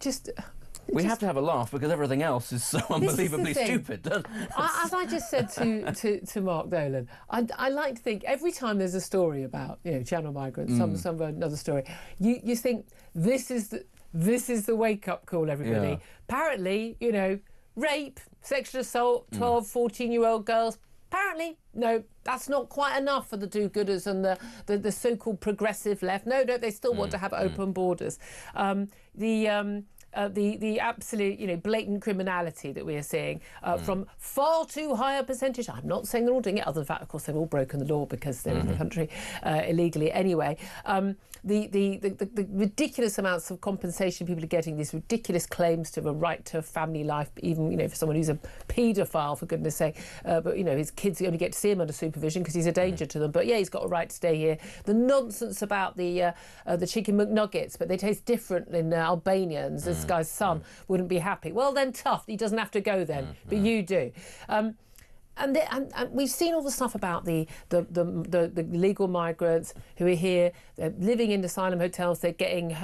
just... We have to have a laugh because everything else is so unbelievably stupid. As I just said to Mark Dolan, I like to think every time there's a story about channel migrants, some another story, you think this is the wake up call, everybody. Yeah. Apparently, rape, sexual assault, 12, 14-year-old girls. Apparently, no, that's not quite enough for the do-gooders and the so-called progressive left. No, they still want to have open borders. The absolute, blatant criminality that we are seeing from far too high a percentage. I'm not saying they're all doing it, other than the fact, of course, they've all broken the law because they're in the country illegally anyway. The ridiculous amounts of compensation people are getting, these ridiculous claims to have a right to a family life, even, for someone who's a paedophile, for goodness sake. But, his kids only get to see him under supervision because he's a danger to them. But, yeah, he's got a right to stay here. The nonsense about the chicken McNuggets, but they taste different in Albania, and this guy's son wouldn't be happy. Well, then tough. He doesn't have to go then, but you do. And we've seen all the stuff about the illegal migrants who are here. They're living in asylum hotels. They're getting,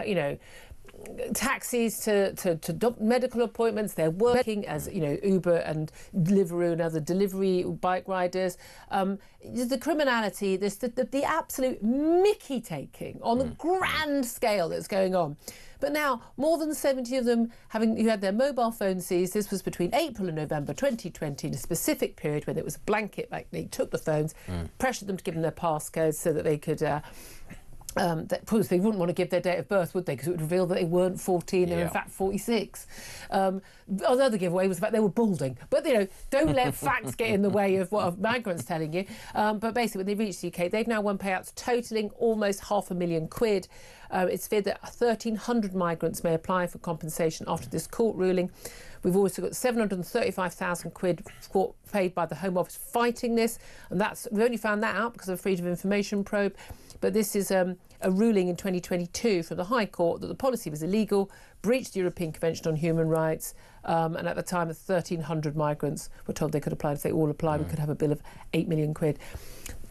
taxis to medical appointments. They're working as Uber and Deliveroo and other delivery bike riders. The criminality, the absolute Mickey taking on a grand scale that's going on. But now, more than 70 of them who had their mobile phones seized. This was between April and November 2020, in a specific period when it was a blanket, like they took the phones, pressured them to give them their passcodes so that they could... of course, they wouldn't want to give their date of birth, would they? Because it would reveal that they weren't 14, they were in fact 46. Another giveaway was the fact they were balding. But, don't let facts get in the way of what a migrant's telling you. But basically, when they reach the UK, they've now won payouts totalling almost £500,000. It's feared that 1,300 migrants may apply for compensation after this court ruling. We've also got £735,000 paid by the Home Office fighting this. And we've only found that out because of a Freedom of Information probe. But this is a ruling in 2022 from the High Court that the policy was illegal, breached the European Convention on Human Rights, and at the time, 1,300 migrants were told they could apply. If they all apply, we could have a bill of £8 million. Of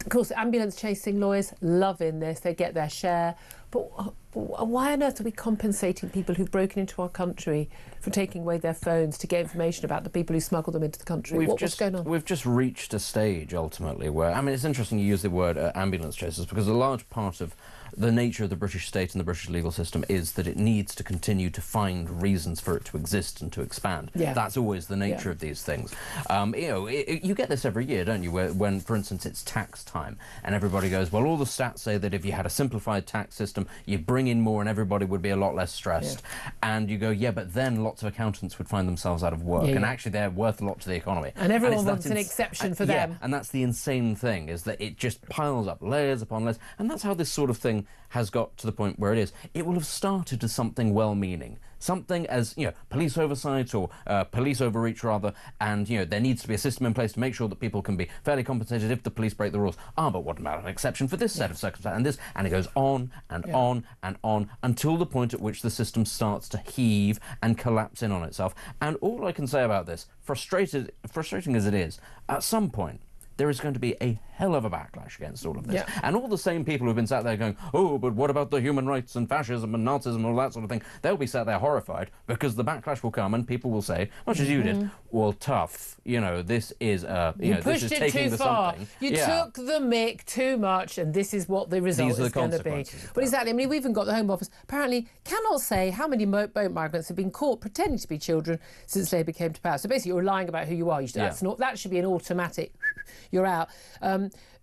course, ambulance chasing lawyers loving this. They get their share. But why on earth are we compensating people who've broken into our country for taking away their phones to get information about the people who smuggled them into the country? What's going on? We've just reached a stage, ultimately, where... it's interesting you use the word ambulance chasers, because a large part of the nature of the British state and the British legal system is that it needs to continue to find reasons for it to exist and to expand. Yeah. That's always the nature of these things. You get this every year, don't you, when, for instance, it's tax time, and everybody goes, well, all the stats say that if you had a simplified tax system, you'd bring in more and everybody would be a lot less stressed. Yeah. And you go, yeah, but then lots of accountants would find themselves out of work, and actually they're worth a lot to the economy. And everyone wants an exception for them. Yeah, and that's the insane thing, is that it just piles up layers upon layers, and that's how this sort of thing has got to the point where it is. It will have started as something well-meaning, something as, police oversight or police overreach, rather, and, there needs to be a system in place to make sure that people can be fairly compensated if the police break the rules. But what about an exception for this set of circumstances, and it goes on and on and on until the point at which the system starts to heave and collapse in on itself. And all I can say about this, frustrating as it is, at some point, there is going to be a hell of a backlash against all of this. Yeah. And all the same people who've been sat there going, oh, but what about the human rights and fascism and Nazism and all that sort of thing? They'll be sat there horrified, because the backlash will come and people will say, much as you did, well, tough, this is, this is taking the something. You took the mick too much, and this is what the result is going to be. But exactly, we've even got the Home Office apparently cannot say how many boat migrants have been caught pretending to be children since Labour came to power. So basically, you're lying about who you are. That should be an automatic... You're out.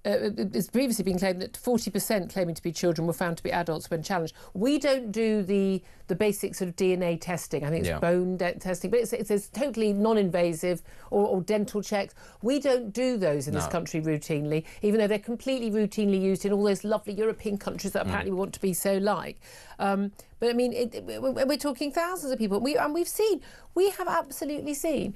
It's previously been claimed that 40% claiming to be children were found to be adults when challenged. We don't do the basic sort of DNA testing. I think it's bone testing, but it's totally non-invasive, or dental checks. We don't do those in this country routinely, even though they're completely routinely used in all those lovely European countries that apparently we want to be so like. But we're talking thousands of people. We have absolutely seen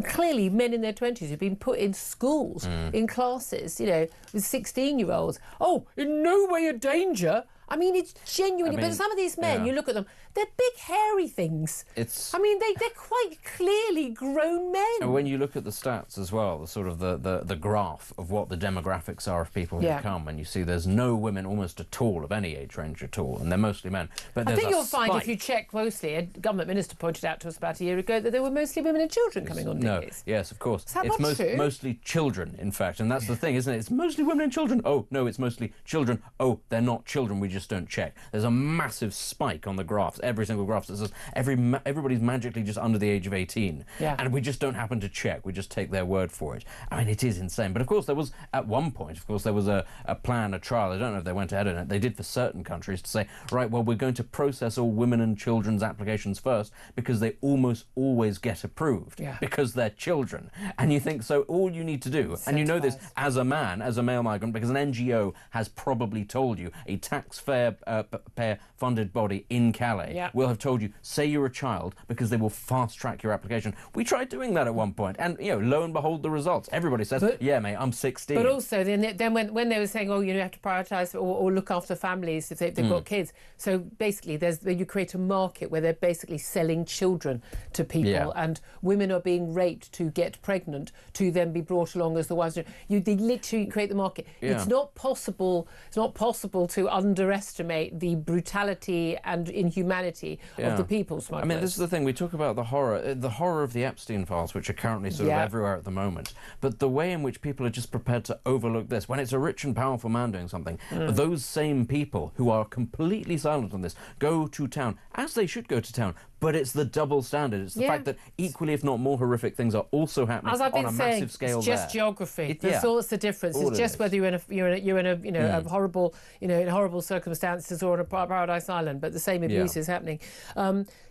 clearly men in their 20s who've been put in schools, in classes, with 16-year-olds. Oh, in no way a danger. I mean, it's genuinely. But some of these men, you look at them, they're big, hairy things. I mean, they're quite clearly grown men. And when you look at the stats as well, the sort of the graph of what the demographics are of people who come, and you see there's no women almost at all of any age range at all, and they're mostly men. But I think you'll find if you check closely, a government minister pointed out to us about a year ago that there were mostly women and children coming on dinghies. Yes, of course. Is that not true? Mostly children, in fact, and that's the thing, isn't it? It's mostly women and children. Oh, no, it's mostly children. Oh, they're not children, we just don't check. There's a massive spike on the graphs, every single graph that says everybody's magically just under the age of 18. And we just don't happen to check. We just take their word for it. I mean, it is insane. But of course, there was, at one point, of course, there was a plan, a trial. I don't know if they went ahead on it. They did for certain countries to say, right, well, we're going to process all women and children's applications first because they almost always get approved because they're children. And you think, so all you need to do, and you know this as a man, as a male migrant, because an NGO has probably told you, a taxpayer-funded body in Calais will have told you, say you're a child, because they will fast-track your application. We tried doing that at one point, and, you know, lo and behold, the results. Everybody says, yeah, mate, I'm 16. But also, then when they were saying, oh, you have to prioritise or look after families if they've got kids. So basically, you create a market where they're basically selling children to people, and women are being raped to get pregnant to then be brought along as the wives. They literally create the market. It's not possible. It's not possible to underestimate the brutality and inhumanity of the people smugglers. I mean, this is the thing. We talk about the horror of the Epstein files, which are currently sort of everywhere at the moment. But the way in which people are just prepared to overlook this, when it's a rich and powerful man doing something, those same people who are completely silent on this go to town, as they should go to town. But it's the double standard. It's the fact that equally, if not more horrible things are also happening on a massive scale. It's just geography. That's all. That's the difference. It's just whether you're in a horrible, in horrible circumstances or on a paradise island. But the same abuse is happening.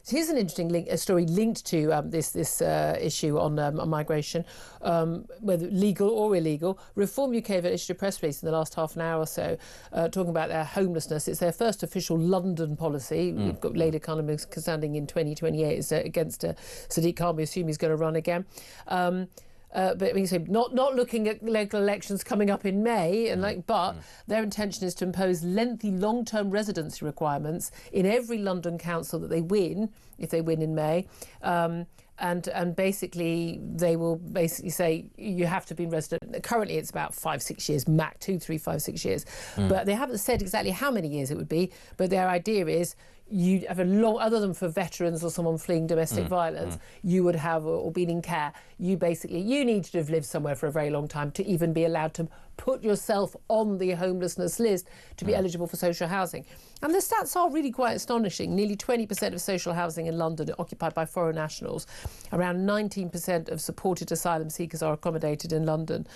Here's an interesting story linked to this issue on migration, whether legal or illegal. Reform UK have issued a press release in the last half an hour or so, talking about their homelessness. It's their first official London policy. We've got Labour economists standing in 2028 against Sadiq Khan. We assume he's going to run again. But I mean, so not looking at local elections coming up in May, but their intention is to impose lengthy long-term residency requirements in every London council that they win, if they win in May. And basically, they will basically say you have to be resident. Currently, it's about 5-6 years, max 2, 3, 5, 6 years. But they haven't said exactly how many years it would be. But their idea is you have a long, other than for veterans or someone fleeing domestic violence, you would have, or been in care, you need to have lived somewhere for a very long time to even be allowed to put yourself on the homelessness list to be eligible for social housing. And the stats are really quite astonishing. Nearly 20% of social housing in London are occupied by foreign nationals. Around 19% of supported asylum seekers are accommodated in London.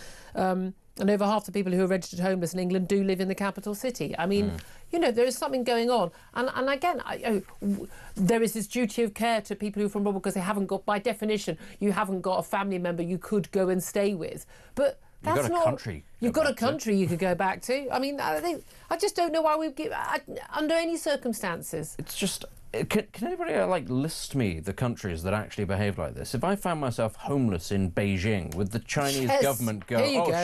And over half the people who are registered homeless in England do live in the capital city. I mean, there is something going on. And again, there is this duty of care to people who are from abroad because they haven't got, by definition, you haven't got a family member you could go and stay with. But that's not... You've got a country you could go back to. I mean, I just don't know why we give... under any circumstances. It's just... Can anybody list me the countries that actually behave like this? If I found myself homeless in Beijing, would the Chinese government go,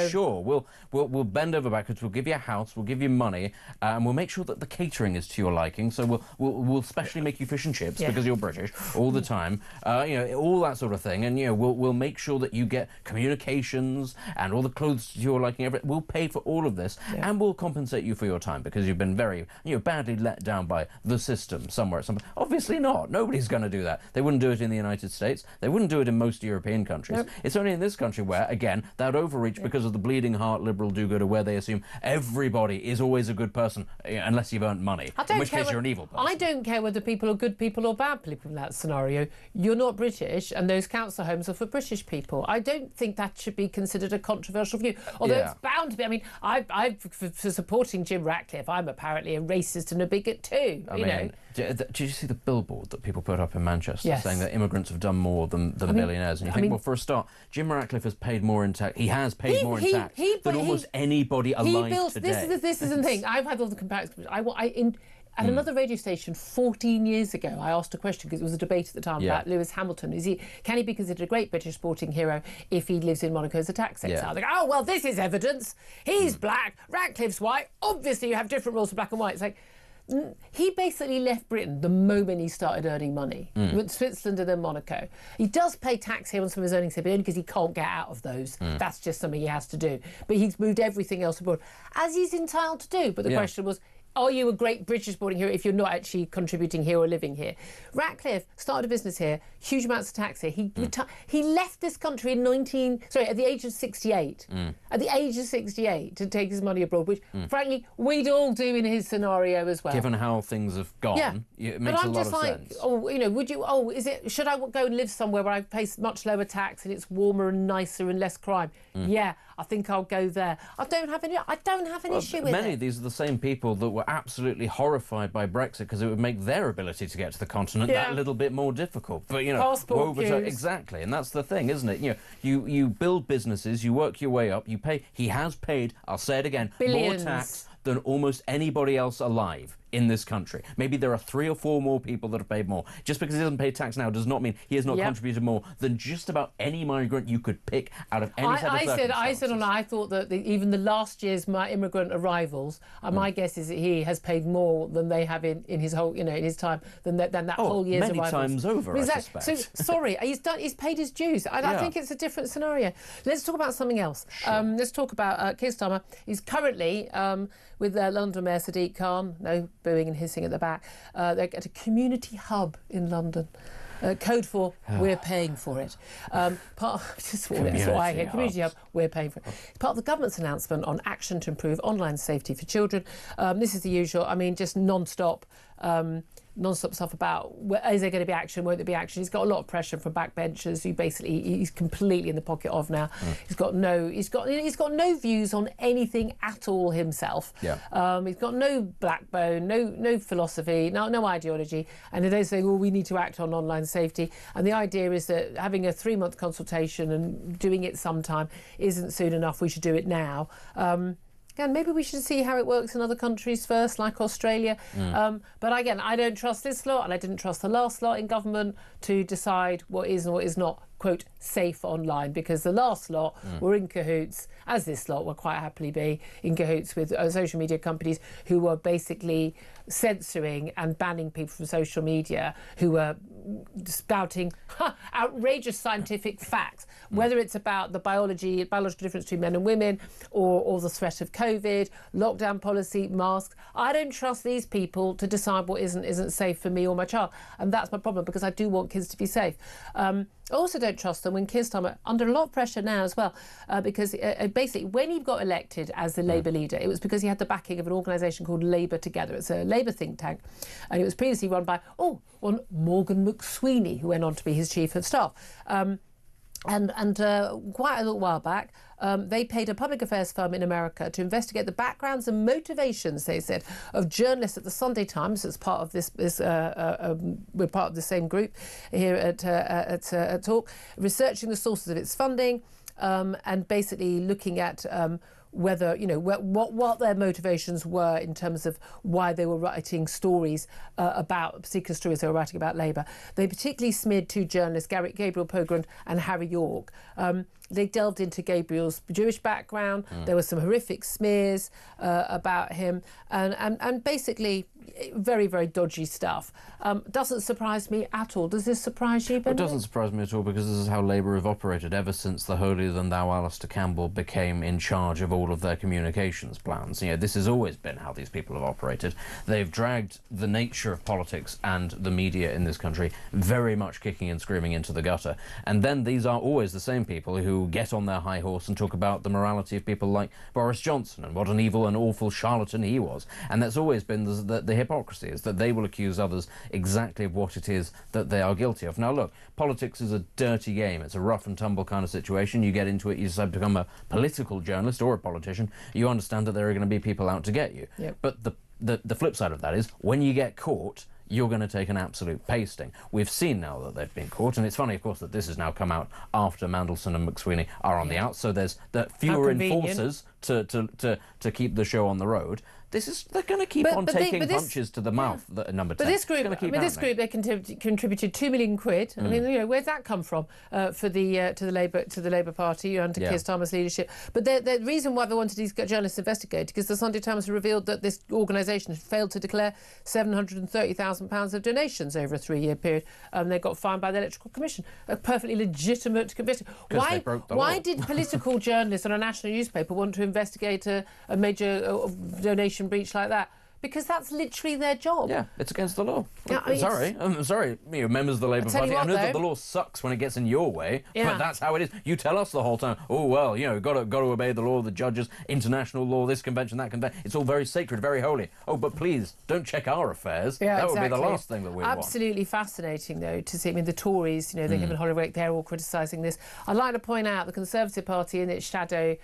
sure, we'll bend over backwards, we'll give you a house, we'll give you money, and we'll make sure that the catering is to your liking, so we'll specially make you fish and chips because you're British all the time, all that sort of thing, and we'll make sure that you get communications and all the clothes to your liking. We'll pay for all of this, and we'll compensate you for your time because you've been very badly let down by the system somewhere at some. Obviously not. Nobody's going to do that. They wouldn't do it in the United States. They wouldn't do it in most European countries. It's only in this country where, again, that overreach because of the bleeding heart liberal do-gooder, where they assume everybody is always a good person unless you've earned money, in which case you're an evil person. I don't care whether people are good people or bad people in that scenario. You're not British, and those council homes are for British people. I don't think that should be considered a controversial view, although it's bound to be. I mean, for supporting Jim Ratcliffe, I'm apparently a racist and a bigot too. Did you see the billboard that people put up in Manchester saying that immigrants have done more than billionaires? And you think, well, for a start, Jim Ratcliffe has paid more in tax. He has paid more in tax than almost anybody alive today. This is the thing. I've had all the comparisons. At another radio station 14 years ago, I asked a question because it was a debate at the time about Lewis Hamilton. Can he be considered a great British sporting hero if he lives in Monaco as a tax exile? They go, oh, well, this is evidence. He's black, Ratcliffe's white. Obviously, you have different rules for black and white. It's like, he basically left Britain the moment he started earning money. He went to Switzerland and then Monaco. He does pay tax here on some of his earnings here, but only because he can't get out of those. That's just something he has to do. But he's moved everything else abroad, as he's entitled to do. But the question was, are you a great British born here if you're not actually contributing here or living here? Ratcliffe started a business here, huge amounts of tax here. He left this country at the age of 68. At the age of 68 to take his money abroad, which frankly we'd all do in his scenario as well. Given how things have gone, it makes a lot of sense. Should I go and live somewhere where I pay much lower tax and it's warmer and nicer and less crime? Yeah, I think I'll go there. I don't have an issue with it. Many of these are the same people that were absolutely horrified by Brexit because it would make their ability to get to the continent that little bit more difficult. But passport queues. Exactly, and that's the thing, isn't it? You build businesses, you work your way up. He has paid. I'll say it again, billions. More tax than almost anybody else alive in this country. Maybe there are 3 or 4 more people that have paid more. Just because he doesn't pay tax now does not mean he has not contributed more than just about any migrant you could pick out of any set of circumstances. I thought that even the last year's immigrant arrivals, my guess is that he has paid more than they have in his whole, in his time than that whole year's many arrivals. Times over, I suspect. So sorry, he's paid his dues. I think it's a different scenario. Let's talk about something else. Sure. Let's talk about Keir Starmer. He's currently with London Mayor Sadiq Khan. No booing and hissing at the back. They're at a community hub in London. Code for we're paying for it. That's what I hear. Community hub, we're paying for it. It's part of the government's announcement on action to improve online safety for children. This is the usual. Just non-stop stuff about is there going to be action, won't there be action. He's got a lot of pressure from backbenchers who basically he's completely in the pocket of now. He's got no views on anything at all himself. He's got no backbone, no philosophy, no ideology, and they're saying, well, we need to act on online safety, and the idea is that having a 3-month consultation and doing it sometime isn't soon enough. We should do it now. Again, maybe we should see how it works in other countries first, like Australia. But again, I don't trust this lot, and I didn't trust the last lot in government to decide what is and what is not, quote, safe online, because the last lot were in cahoots, as this lot will quite happily be, in cahoots with social media companies who were basically censoring and banning people from social media who were spouting outrageous scientific facts, whether it's about the biological difference between men and women or the threat of COVID, lockdown policy, masks. I don't trust these people to decide what isn't safe for me or my child, and that's my problem, because I do want kids to be safe. I also don't trust them when Keir Starmer, under a lot of pressure now as well, because basically when he got elected as the Labour leader, it was because he had the backing of an organisation called Labour Together. It's a Labour think tank, and it was previously run by one Morgan McSweeney, who went on to be his chief of staff. And quite a little while back, they paid a public affairs firm in America to investigate the backgrounds and motivations, they said, of journalists at the Sunday Times. As part of this, we're part of the same group here at Talk, researching the sources of its funding, and basically looking at whether, what their motivations were in terms of why they were writing stories about particular stories they were writing about Labour. They particularly smeared 2 journalists, Gabriel Pogrund and Harry York. They delved into Gabriel's Jewish background. There were some horrific smears about him, and basically very, very dodgy stuff. Doesn't surprise me at all. Does this surprise you, Ben? It doesn't surprise me at all, because this is how Labour have operated ever since the holier-than-thou Alistair Campbell became in charge of all of their communications plans. This has always been how these people have operated. They've dragged the nature of politics and the media in this country very much kicking and screaming into the gutter. And then these are always the same people who get on their high horse and talk about the morality of people like Boris Johnson and what an evil and awful charlatan he was. And that's always been the hypocrisy, is that they will accuse others exactly of what it is that they are guilty of. Now look, politics is a dirty game. It's a rough and tumble kind of situation. You get into it, you decide to become a political journalist or a politician, you understand that there are going to be people out to get you. But the flip side of that is, when you get caught, you're going to take an absolute pasting. We've seen now that they've been caught, and it's funny, of course, that this has now come out after Mandelson and McSweeney are on the outs, so there's fewer enforcers to keep the show on the road. They're going to keep taking punches to the mouth. At Number 10. But this group, they contributed £2 million. I mean, where's that come from to the Labour Party under Keir Starmer's leadership? But the reason why they wanted these journalists investigated, because the Sunday Times revealed that this organisation had failed to declare £730,000 of donations over a 3-year period. They got fined by the Electoral Commission. A perfectly legitimate conviction. Why did political journalists on a national newspaper want to investigate a major donation breach like that? Because that's literally their job. Yeah, it's against the law. Yeah, I'm sorry, members of the Labour Party. I know that the law sucks when it gets in your way, but that's how it is. You tell us the whole time, oh, well, got to obey the law, the judges, international law, this convention, that convention. It's all very sacred, very holy. Oh, but please, don't check our affairs. Yeah, that would be the last thing that we want. Absolutely fascinating, though, to see. I mean, the Tories, they him and Hollywood, they're all criticising this. I'd like to point out the Conservative Party in its shadow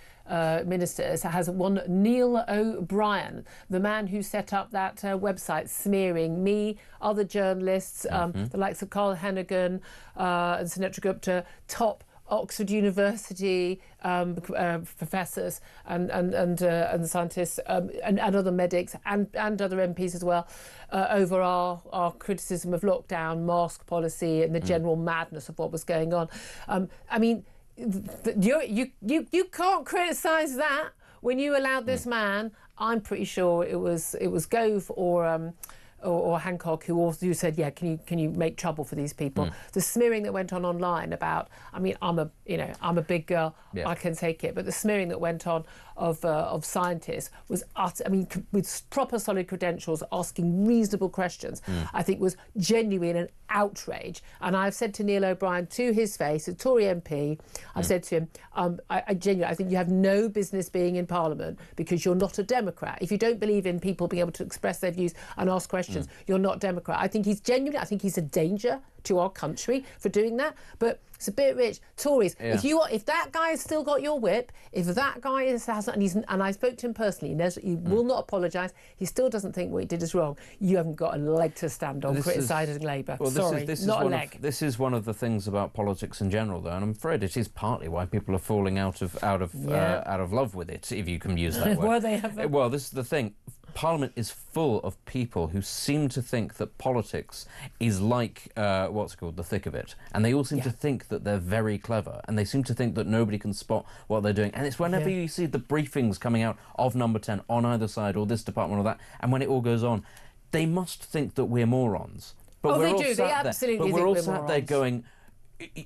ministers has one Neil O'Brien, the man who set up that website smearing me, other journalists, the likes of Carl Hennigan and Sunetra Gupta, top Oxford University professors and scientists and other medics and other MPs as well over our criticism of lockdown, mask policy and the general madness of what was going on. I mean, you can't criticise that when you allowed this man. I'm pretty sure it was Gove or Hancock who said, yeah, can you make trouble for these people? The smearing that went on online about, I mean, I'm a big girl, I can take it, but the smearing that went on of scientists was utter, I mean, with proper solid credentials, asking reasonable questions, I think was genuine and outrage. And I've said to Neil O'Brien to his face, a Tory MP, I've said to him, I genuinely, I think you have no business being in Parliament because you're not a Democrat. If you don't believe in people being able to express their views and ask questions, you're not Democrat. I think he's genuinely, I think he's a danger to our country for doing that. But it's a bit rich. Tories, if that guy has still got your whip, if that guy hasn't, and I spoke to him personally, he will not apologise, he still doesn't think what he did is wrong, you haven't got a leg to stand on criticising Labour. Well, Sorry, not a leg. This is one of the things about politics in general, though, and I'm afraid it is partly why people are falling out of love with it, if you can use that word. Well, this is the thing. Parliament is full of people who seem to think that politics is like, the thick of it. And they all seem to think that they're very clever. And they seem to think that nobody can spot what they're doing. And it's whenever you see the briefings coming out of Number 10 on either side, or this department or that, and when it all goes on, they must think that we're morons. But they do. They absolutely think we're all sat there going,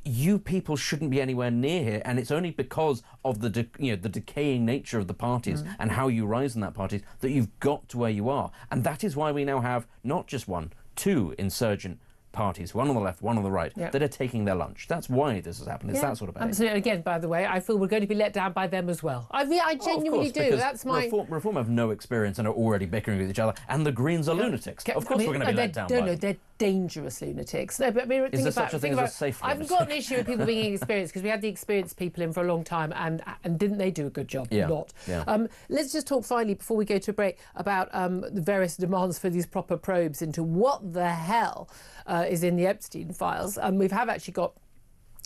you people shouldn't be anywhere near here, and it's only because of the decaying nature of the parties and how you rise in that party that you've got to where you are. And that is why we now have not just one, two insurgent parties, one on the left, one on the right, that are taking their lunch. That's why this has happened. It's that sort of behaviour. Absolutely. Again, by the way, I feel we're going to be let down by them as well. I genuinely do. That's my... Reform have no experience and are already bickering with each other, and the Greens are lunatics. Of course we're going to be let down by them. No, they're dangerous lunatics. No, but I mean, is there such a thing as a safe lunatic? I've got an issue with people being experienced, because we had the experienced people in for a long time, and didn't they do a good job? Not. Yeah. Let's just talk finally, before we go to a break, about the various demands for these proper probes into what the hell is in the Epstein files. We've actually got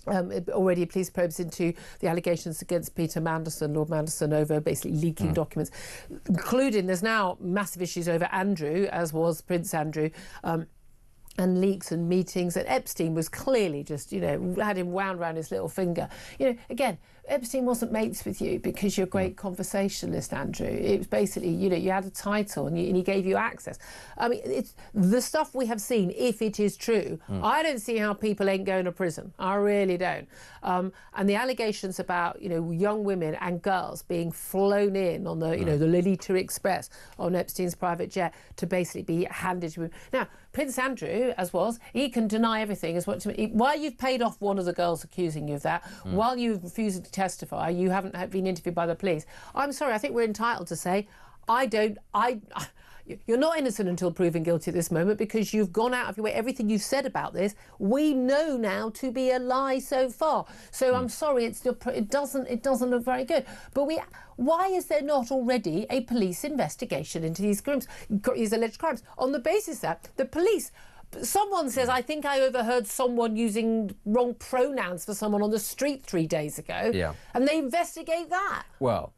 already police probes into the allegations against Peter Mandelson, Lord Mandelson, over basically leaking documents, including there's now massive issues over Andrew, as was Prince Andrew, and leaks and meetings, and Epstein was clearly just, had him wound around his little finger. Again, Epstein wasn't mates with you because you're a great conversationalist, Andrew. It was basically, you had a title and he gave you access. I mean, it's the stuff we have seen, if it is true. I don't see how people ain't going to prison. I really don't. And the allegations about, young women and girls being flown in on the, the Lolita Express on Epstein's private jet to basically be handed to him. Now, Prince Andrew, he can deny everything. While you've paid off one of the girls accusing you of that, while you've refused to testify, you haven't been interviewed by the police. I'm sorry, I think we're entitled to say, you're not innocent until proven guilty at this moment, because you've gone out of your way. Everything you've said about this, we know now to be a lie so far. So I'm sorry, it doesn't look very good. But why is there not already a police investigation into these alleged crimes? On the basis that the police... Someone says, I think I overheard someone using wrong pronouns for someone on the street 3 days ago. Yeah. And they investigate that. Well,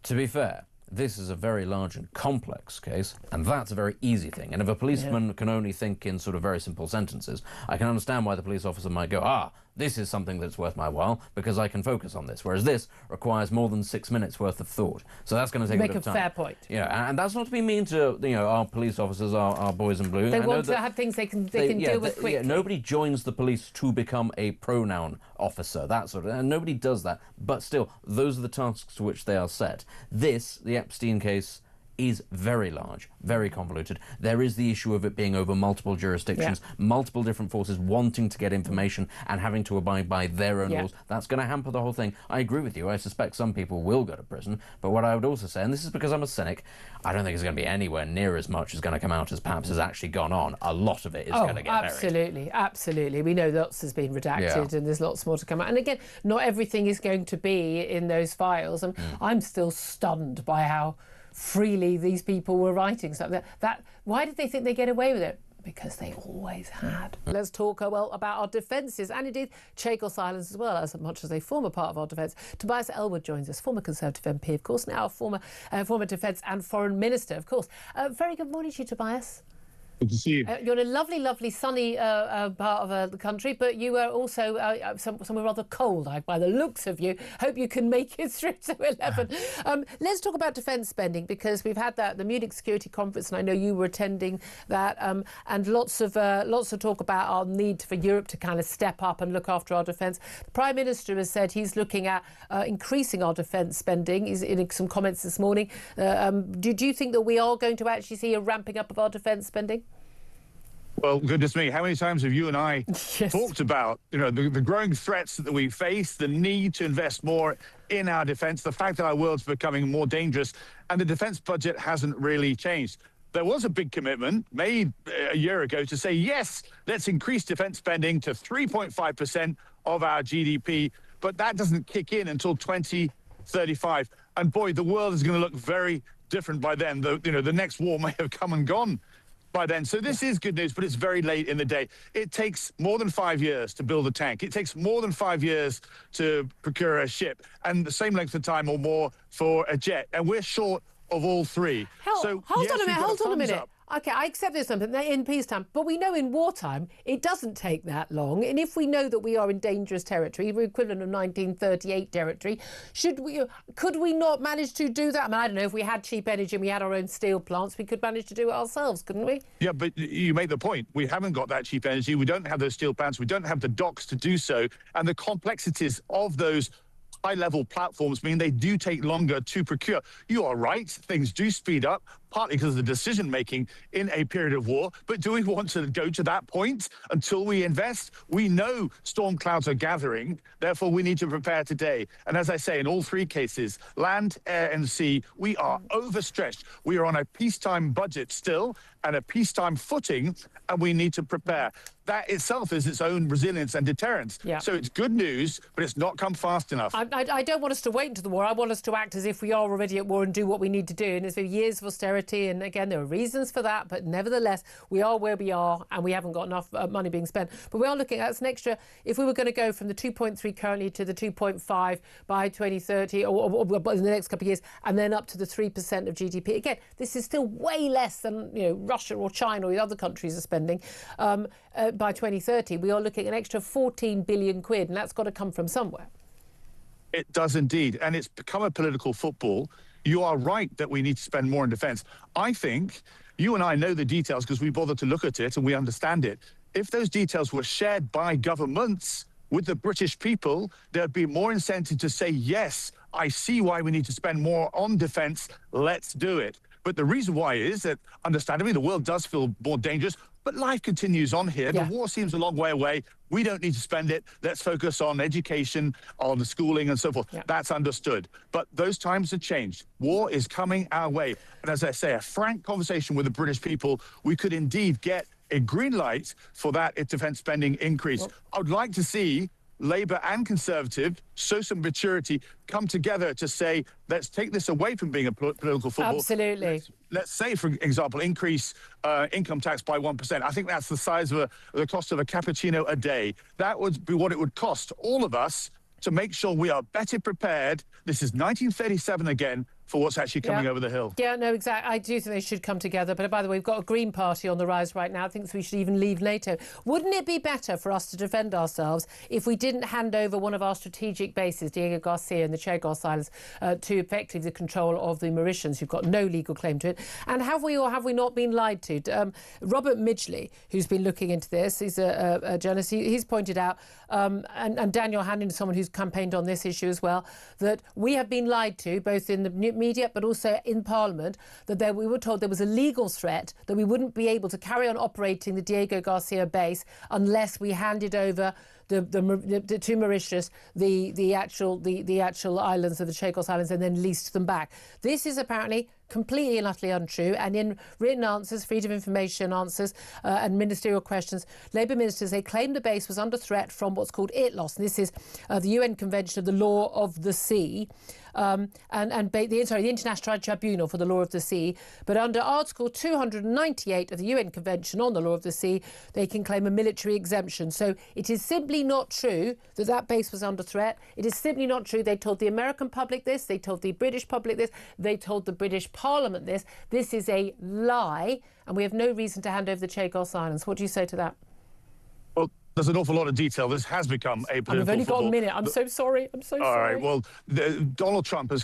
To be fair, this is a very large and complex case, and that's a very easy thing. And if a policeman can only think in sort of very simple sentences, I can understand why the police officer might go, this is something that's worth my while because I can focus on this. Whereas this requires more than 6 minutes worth of thought. So that's going to take a bit of time. Make a fair point. Yeah, and that's not to be mean to our police officers, our boys in blue. They want to have things they can deal with quickly. Yeah, nobody joins the police to become a pronoun officer, that sort of, and nobody does that. But still, those are the tasks to which they are set. This, the Epstein case, is very large, very convoluted. There is the issue of it being over multiple jurisdictions, multiple different forces wanting to get information and having to abide by their own laws. That's going to hamper the whole thing. I agree with you. I suspect some people will go to prison. But what I would also say, and this is because I'm a cynic, I don't think it's going to be anywhere near as much as going to come out as perhaps has actually gone on. A lot of it is going to get buried. Absolutely. We know lots has been redacted and there's lots more to come out. And again, not everything is going to be in those files. And I'm still stunned by how freely these people were writing something. Why did they think they'd get away with it? Because they always had. Let's talk about our defences, and indeed shake or silence as well, as much as they form a part of our defence. Tobias Ellwood joins us, former Conservative MP, of course, now former Defence and Foreign Minister, of course. Very good morning to you, Tobias. Good to see you. You're in a lovely, lovely sunny part of the country, but you are also somewhere rather cold by the looks of you. Hope you can make it through to 11. Let's talk about defence spending, because we've had the Munich Security Conference, and I know you were attending that, and lots of talk about our need for Europe to kind of step up and look after our defence. The Prime Minister has said he's looking at increasing our defence spending. He's in some comments this morning. Do you think that we are going to actually see a ramping up of our defence spending? Well, goodness me, how many times have you and I talked about, the growing threats that we face, the need to invest more in our defence, the fact that our world's becoming more dangerous, and the defence budget hasn't really changed. There was a big commitment made a year ago to say, yes, let's increase defence spending to 3.5% of our GDP, but that doesn't kick in until 2035. And boy, the world is going to look very different by then. The next war may have come and gone by then. So this is good news, but it's very late in the day. It takes more than 5 years to build a tank. It takes more than 5 years to procure a ship, and the same length of time or more for a jet. And we're short of all three. Hold on a minute. OK, I accept there's something in peacetime, but we know in wartime it doesn't take that long. And if we know that we are in dangerous territory, we're equivalent of 1938 territory, could we not manage to do that? I mean, I don't know, if we had cheap energy and we had our own steel plants, we could manage to do it ourselves, couldn't we? Yeah, but you make the point. We haven't got that cheap energy. We don't have those steel plants. We don't have the docks to do so. And the complexities of those high-level platforms mean they do take longer to procure. You are right, things do speed up, partly because of the decision-making in a period of war. But do we want to go to that point until we invest? We know storm clouds are gathering, therefore we need to prepare today. And as I say, in all three cases, land, air and sea, we are overstretched. We are on a peacetime budget still and a peacetime footing, and we need to prepare. That itself is its own resilience and deterrence. Yeah. So it's good news, but it's not come fast enough. I don't want us to wait until the war. I want us to act as if we are already at war and do what we need to do. And there's been years of austerity, and again, there are reasons for that, but nevertheless, we are where we are, and we haven't got enough money being spent. But we are looking at an extra, if we were going to go from the 2.3 currently to the 2.5 by 2030, or in the next couple of years, and then up to the 3% of GDP. Again, this is still way less than Russia or China or the other countries are spending. By 2030, we are looking at an extra 14 billion quid, and that's got to come from somewhere. It does indeed, and it's become a political football. You are right that we need to spend more on defence. I think you and I know the details because we bother to look at it and we understand it. If those details were shared by governments with the British people, there'd be more incentive to say, yes, I see why we need to spend more on defence, let's do it. But the reason why is that, understandably, the world does feel more dangerous, but life continues on here. Yeah. The war seems a long way away. We don't need to spend it. Let's focus on education, on schooling and so forth. Yeah. That's understood. But those times have changed. War is coming our way. And as I say, a frank conversation with the British people, we could indeed get a green light for that defence spending increase. Well, I would like to see Labour and Conservative show some maturity, come together to say, let's take this away from being a political football. Absolutely. Let's say, for example, increase income tax by 1%. I think that's the size of the cost of a cappuccino a day. That would be what it would cost all of us to make sure we are better prepared. This is 1937 again for what's actually coming over the hill. Yeah, no, exactly. I do think they should come together. But by the way, we've got a Green Party on the rise right now. I think we should even leave NATO. Wouldn't it be better for us to defend ourselves if we didn't hand over one of our strategic bases, Diego Garcia and the Chagos Islands, to effectively the control of the Mauritians, who've got no legal claim to it? And have we or have we not been lied to? Robert Midgley, who's been looking into this, he's a journalist, he's pointed out, and Daniel Hannon, someone who's campaigned on this issue as well, that we have been lied to, both in the media but also in Parliament, that we were told there was a legal threat that we wouldn't be able to carry on operating the Diego Garcia base unless we handed over to Mauritius the actual islands of the Chagos Islands and then leased them back. This is apparently completely and utterly untrue, and in written answers, freedom of information answers and ministerial questions, Labour ministers, they claim the base was under threat from what's called ITLOS, and this is the UN Convention of the Law of the Sea, the International Tribunal for the Law of the Sea. But under Article 298 of the UN Convention on the Law of the Sea, they can claim a military exemption. So it is simply not true that that base was under threat. It is simply not true. They told the American public this, they told the British public this, they told the British Parliament this. This is a lie, and we have no reason to hand over the Chagos Islands. What do you say to that? Well, there's an awful lot of detail. This has become a political We've only got a football. minute. I'm so sorry. I'm so sorry. All right. Well, Donald Trump has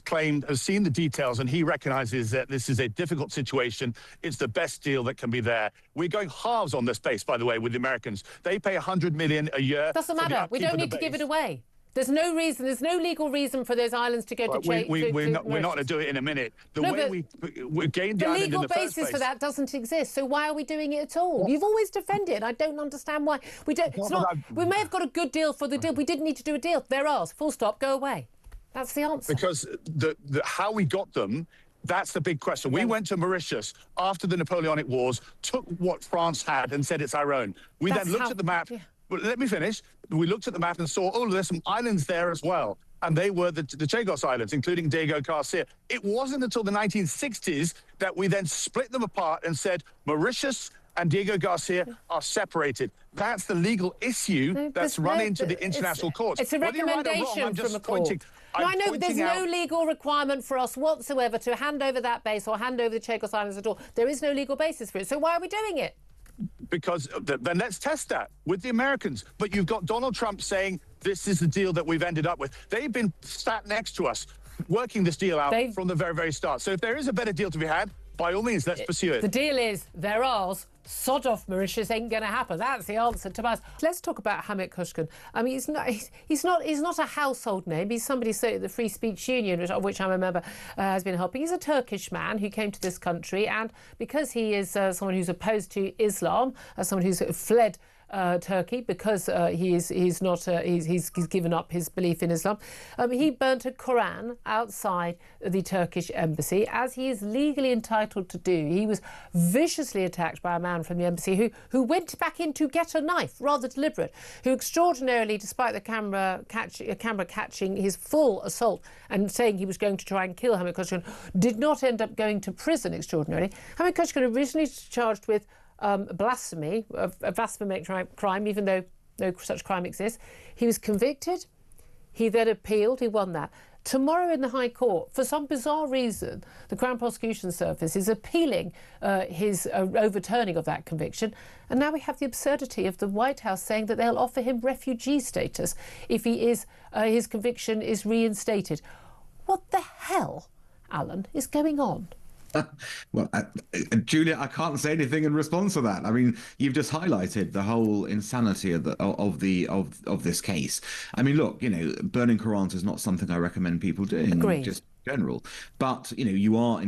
seen the details, and he recognises that this is a difficult situation. It's the best deal that can be there. We're going halves on this base, by the way, with the Americans. They pay $100 million a year. Doesn't matter. We don't need to give it away. There's no reason. There's no legal reason for those islands to go to Chagos. We're not going to do it in a minute. The way we gained the island in the first place. The legal basis for that doesn't exist. So why are we doing it at all? You've always defended it. I don't understand why. We don't. It's not. We may have got a good deal for the deal. We didn't need to do a deal. They're ours. Full stop. Go away. That's the answer. Because how we got them. That's the big question. We went to Mauritius after the Napoleonic Wars, took what France had and said it's our own. We then looked at the map. Yeah. Well, let me finish. We looked at the map and saw, oh, there's some islands there as well. And they were the Chagos Islands, including Diego Garcia. It wasn't until the 1960s that we then split them apart and said Mauritius and Diego Garcia are separated. That's the legal issue that's run into the international courts. It's a recommendation from a court. No, I know there's no legal requirement for us whatsoever to hand over that base or hand over the Chagos Islands at all. There is no legal basis for it. So why are we doing it? Because then let's test that with the Americans. But you've got Donald Trump saying this is the deal that we've ended up with. They've been sat next to us working this deal out from the very, very start. So if there is a better deal to be had, by all means, let's pursue it. The deal is they're ours. Sod off Mauritius ain't going to happen. That's the answer, Tobias. Let's talk about Hamit Kushkan. I mean, he's not a household name. He's somebody, so the Free Speech Union, which I'm a member, has been helping. He's a Turkish man who came to this country, and because he is someone who's opposed to Islam, someone who's fled Turkey because he's given up his belief in Islam. He burnt a Quran outside the Turkish embassy, as he is legally entitled to do. He was viciously attacked by a man from the embassy who went back in to get a knife, rather deliberate, who extraordinarily, despite the camera catching his full assault and saying he was going to try and kill Hamit Kushkan, did not end up going to prison, extraordinarily. Hamit Kushkan originally charged with blasphemy, a blasphemic crime, even though no such crime exists. He was convicted. He then appealed. He won that. Tomorrow in the High Court, for some bizarre reason, the Crown Prosecution Service is appealing his overturning of that conviction. And now we have the absurdity of the White House saying that they'll offer him refugee status if his conviction is reinstated. What the hell, Alan, is going on? Well, Julia, I can't say anything in response to that. I mean, you've just highlighted the whole insanity of this case. I mean, look, burning Qurans is not something I recommend people doing. Agreed. Just general, but you are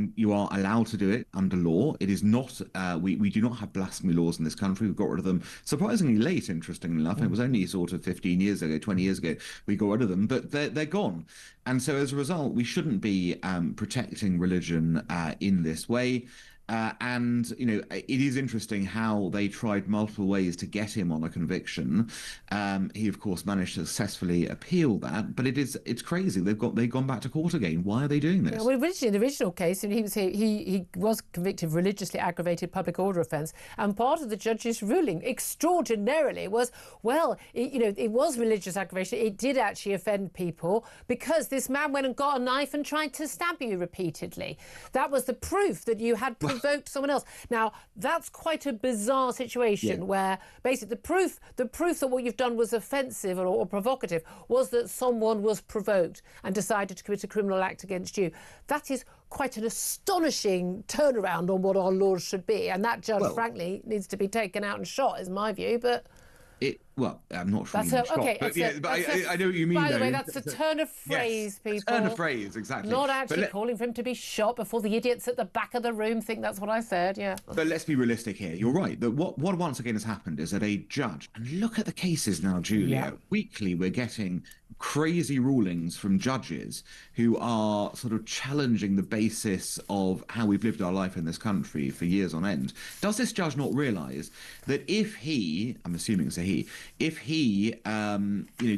allowed to do it under law. It is not. We do not have blasphemy laws in this country. We got rid of them surprisingly late. Interestingly enough, it was only sort of 15 years ago, 20 years ago we got rid of them, but they're gone. And so as a result, we shouldn't be protecting religion in this way. And, it is interesting how they tried multiple ways to get him on a conviction. He, of course, managed to successfully appeal that. But it's crazy. They've gone back to court again. Why are they doing this? Yeah, well, originally, in the original case, he was convicted of religiously aggravated public order offence. And part of the judge's ruling, extraordinarily, was, well, it was religious aggravation. It did actually offend people because this man went and got a knife and tried to stab you repeatedly. That was the proof that you had provoked someone else. Now, that's quite a bizarre situation where basically the proof that what you've done was offensive or provocative was that someone was provoked and decided to commit a criminal act against you. That is quite an astonishing turnaround on what our laws should be. And that judge, frankly, needs to be taken out and shot, is my view. But I'm not sure. I know what you mean. By the way, that's a turn of phrase, people. A turn of phrase, exactly. Not actually calling for him to be shot before the idiots at the back of the room think that's what I said. Yeah. But let's be realistic here. You're right. That what once again has happened is that a judge, and look at the cases now, Julia. Yeah. Weekly, we're getting crazy rulings from judges who are sort of challenging the basis of how we've lived our life in this country for years on end. Does this judge not realise that if he, I'm assuming it's a he, if he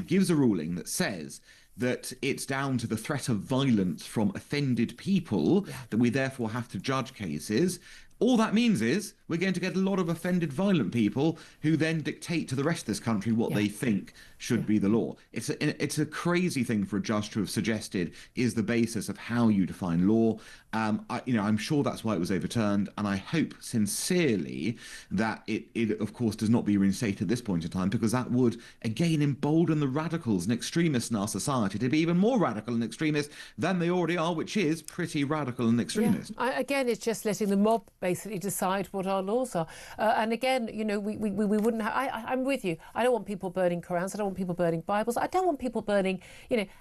gives a ruling that says that it's down to the threat of violence from offended people that we therefore have to judge cases, all that means is we're going to get a lot of offended violent people who then dictate to the rest of this country what they think should be the law. It's a crazy thing for a judge to have suggested is the basis of how you define law. I'm sure that's why it was overturned, and I hope sincerely that it of course does not be reinstated at this point in time, because that would again embolden the radicals and extremists in our society to be even more radical and extremist than they already are, which is pretty radical and extremist. Again, it's just letting the mob basically decide what our laws are. And again, we wouldn't have... I'm with you. I don't want people burning Qurans. I don't want people burning Bibles. I don't want people burning,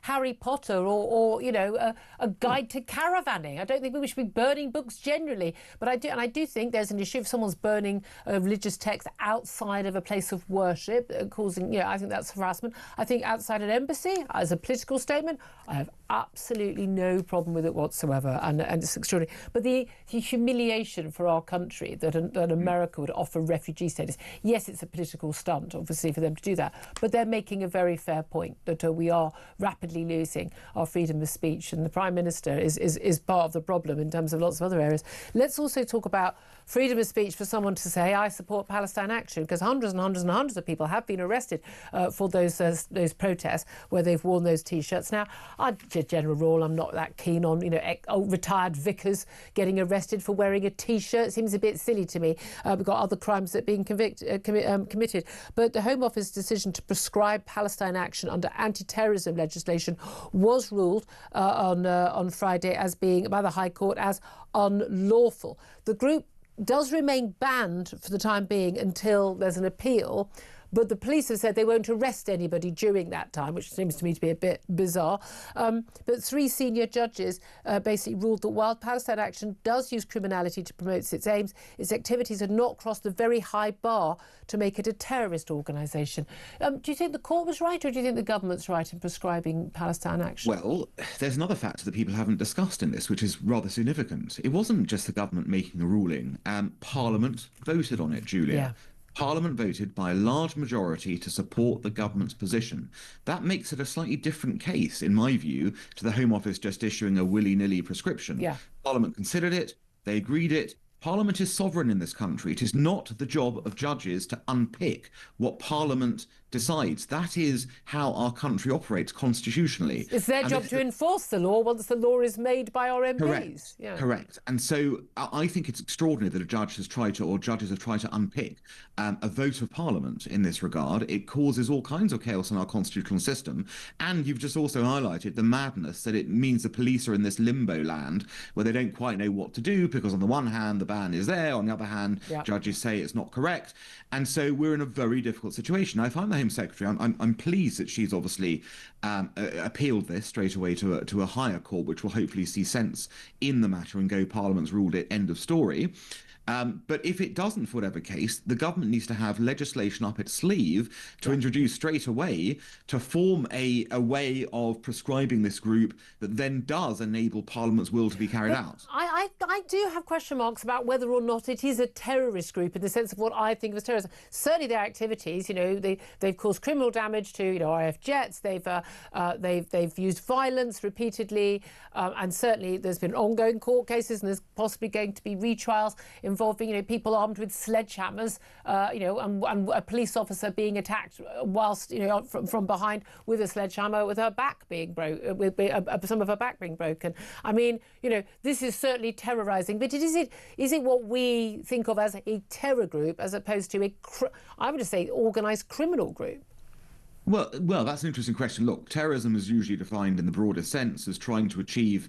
Harry Potter or a guide to caravanning. I don't think we should be burning books generally. But I do think there's an issue if someone's burning a religious text outside of a place of worship, causing, I think that's harassment. I think outside an embassy, as a political statement, I have absolutely no problem with it whatsoever, and it's extraordinary. But the humiliation for our country that America would offer refugee status, yes, it's a political stunt, obviously, for them to do that, but they're making a very fair point that we are rapidly losing our freedom of speech, and the Prime Minister is part of the problem in terms of lots of other areas. Let's also talk about freedom of speech for someone to say, I support Palestine action, because hundreds and hundreds and hundreds of people have been arrested for those protests where they've worn those T-shirts. Now, general rule, I'm not that keen on retired vicars getting arrested for wearing a T-shirt. Seems a bit silly to me. We've got other crimes that are being committed. But the Home Office decision to prescribe Palestine action under anti-terrorism legislation was ruled on Friday as being by the High Court as unlawful. The group does remain banned for the time being until there's an appeal. But the police have said they won't arrest anybody during that time, which seems to me to be a bit bizarre. But three senior judges basically ruled that while Palestine Action does use criminality to promote its aims, its activities had not crossed the very high bar to make it a terrorist organisation. Do you think the court was right, or do you think the government's right in prescribing Palestine Action? Well, there's another factor that people haven't discussed in this, which is rather significant. It wasn't just the government making a ruling. Parliament voted on it, Julia. Yeah. Parliament voted by a large majority to support the government's position. That makes it a slightly different case, in my view, to the Home Office just issuing a willy-nilly prescription. Yeah. Parliament considered it, they agreed it. Parliament is sovereign in this country. It is not the job of judges to unpick what Parliament decides. That is how our country operates constitutionally. It's their job to enforce the law once the law is made by our MPs. Correct. Yeah. Correct. And so I think it's extraordinary that judges have tried to unpick a vote of Parliament in this regard. It causes all kinds of chaos in our constitutional system. And you've just also highlighted the madness that it means the police are in this limbo land where they don't quite know what to do, because on the one hand, the ban is there. On the other hand, judges say it's not correct. And so we're in a very difficult situation. I find the Home Secretary, I'm pleased that she's obviously appealed this straight away to a higher court, which will hopefully see sense in the matter and go Parliament's ruled it, end of story. But if it doesn't, for whatever case, the government needs to have legislation up its sleeve to introduce straight away to form a way of prescribing this group that then does enable Parliament's will to be carried out. I do have question marks about whether or not it is a terrorist group in the sense of what I think of as terrorism. Certainly their activities, they've caused criminal damage to, RAF jets. They've used violence repeatedly, and certainly there's been ongoing court cases, and there's possibly going to be retrials involving, people armed with sledgehammers, and a police officer being attacked whilst, from behind with a sledgehammer, with her back being broken, with some of her back being broken. I mean, this is certainly terrorising, but is it what we think of as a terror group as opposed to I would just say organised criminal group? Well, that's an interesting question. Look, terrorism is usually defined in the broadest sense as trying to achieve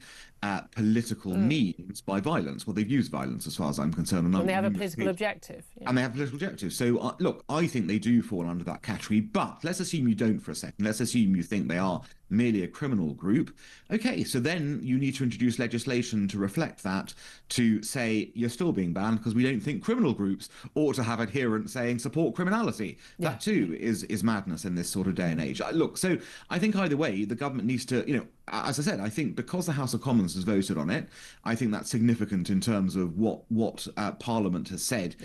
political means by violence. Well, they've used violence as far as I'm concerned. And they have a political objective. Yeah. And they have a political objective. So, look, I think they do fall under that category. But let's assume you don't for a second. Let's assume you think they are merely a criminal group. OK, so then you need to introduce legislation to reflect that, to say you're still being banned because we don't think criminal groups ought to have adherents saying support criminality. Yeah. That, too, is madness in this sort of day and age. Look, so I think either way, the government needs to, as I said, I think because the House of Commons has voted on it, I think that's significant in terms of what Parliament has said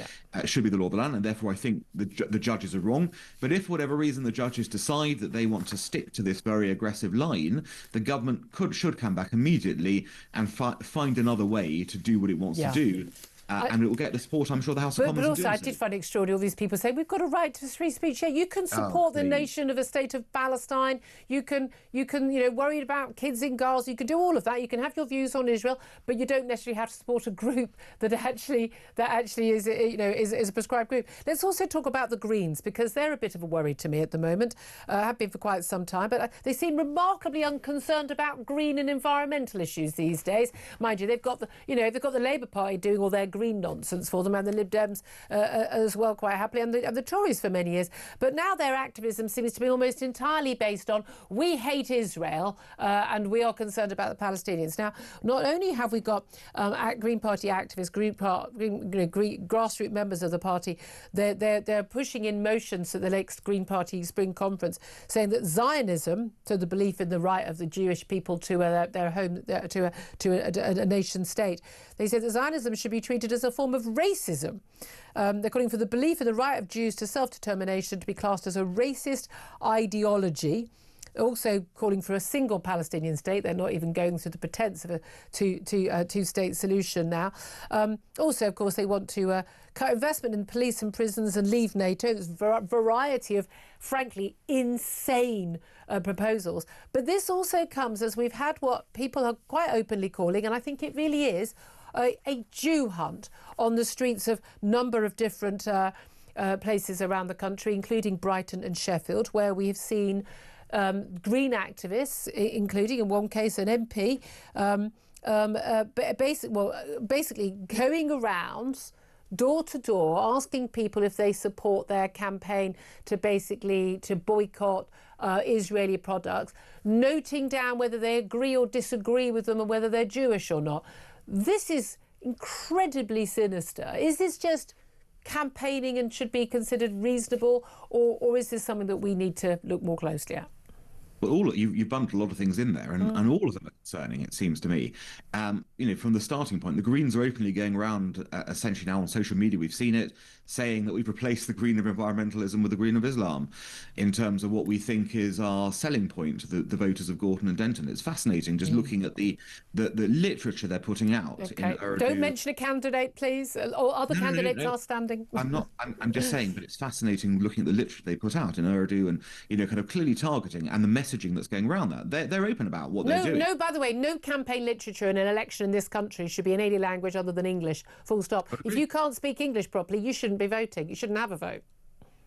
should be the law of the land, and therefore I think the judges are wrong. But if, for whatever reason, the judges decide that they want to stick to this very aggressive line, the government should come back immediately and find another way to do what it wants to do. And it will get the support, I'm sure, the House of Commons. But also, I did find it extraordinary, all these people say, we've got a right to free speech. Yeah, you can support the nation of a state of Palestine. You can, worry about kids in Gaza. You can do all of that. You can have your views on Israel, but you don't necessarily have to support a group that actually is, is a prescribed group. Let's also talk about the Greens, because they're a bit of a worry to me at the moment. Have been for quite some time, but they seem remarkably unconcerned about green and environmental issues these days. Mind you, they've got the Labour Party doing all their green nonsense for them, and the Lib Dems as well, quite happily, and the Tories for many years. But now their activism seems to be almost entirely based on we hate Israel and we are concerned about the Palestinians. Now, not only have we got Green Party activists, grassroots members of the party, they're pushing in motions at the next Green Party Spring Conference, saying that Zionism, so the belief in the right of the Jewish people to their home, to a nation state, they say that Zionism should be treated as a form of racism. They're calling for the belief in the right of Jews to self-determination to be classed as a racist ideology. Also calling for a single Palestinian state. They're not even going through the pretense of a two-state solution now. Also, of course, they want to cut investment in police and prisons and leave NATO. There's a variety of, frankly, insane proposals. But this also comes as we've had what people are quite openly calling, and I think it really is, a Jew hunt on the streets of a number of different places around the country, including Brighton and Sheffield, where we have seen Green activists, including in one case an MP, basically going around door to door asking people if they support their campaign to boycott Israeli products, noting down whether they agree or disagree with them and whether they're Jewish or not. This is incredibly sinister. Is this just campaigning and should be considered reasonable, or is this something that we need to look more closely at? Well, you've bumped a lot of things in there, and all of them are concerning, it seems to me. From the starting point, the Greens are openly going around, essentially now on social media, we've seen it, saying that we've replaced the green of environmentalism with the green of Islam in terms of what we think is our selling point, the voters of Gorton and Denton. It's fascinating just looking at the literature they're putting out. Okay. Don't mention a candidate, please, or other candidates are standing. I'm just saying, but it's fascinating looking at the literature they put out in Urdu and, kind of clearly targeting, and the messaging that's going around that. They're open about what they're doing. No, by the way, no campaign literature in an election in this country should be in any language other than English, full stop. If you can't speak English properly, you shouldn't be voting. You shouldn't have a vote.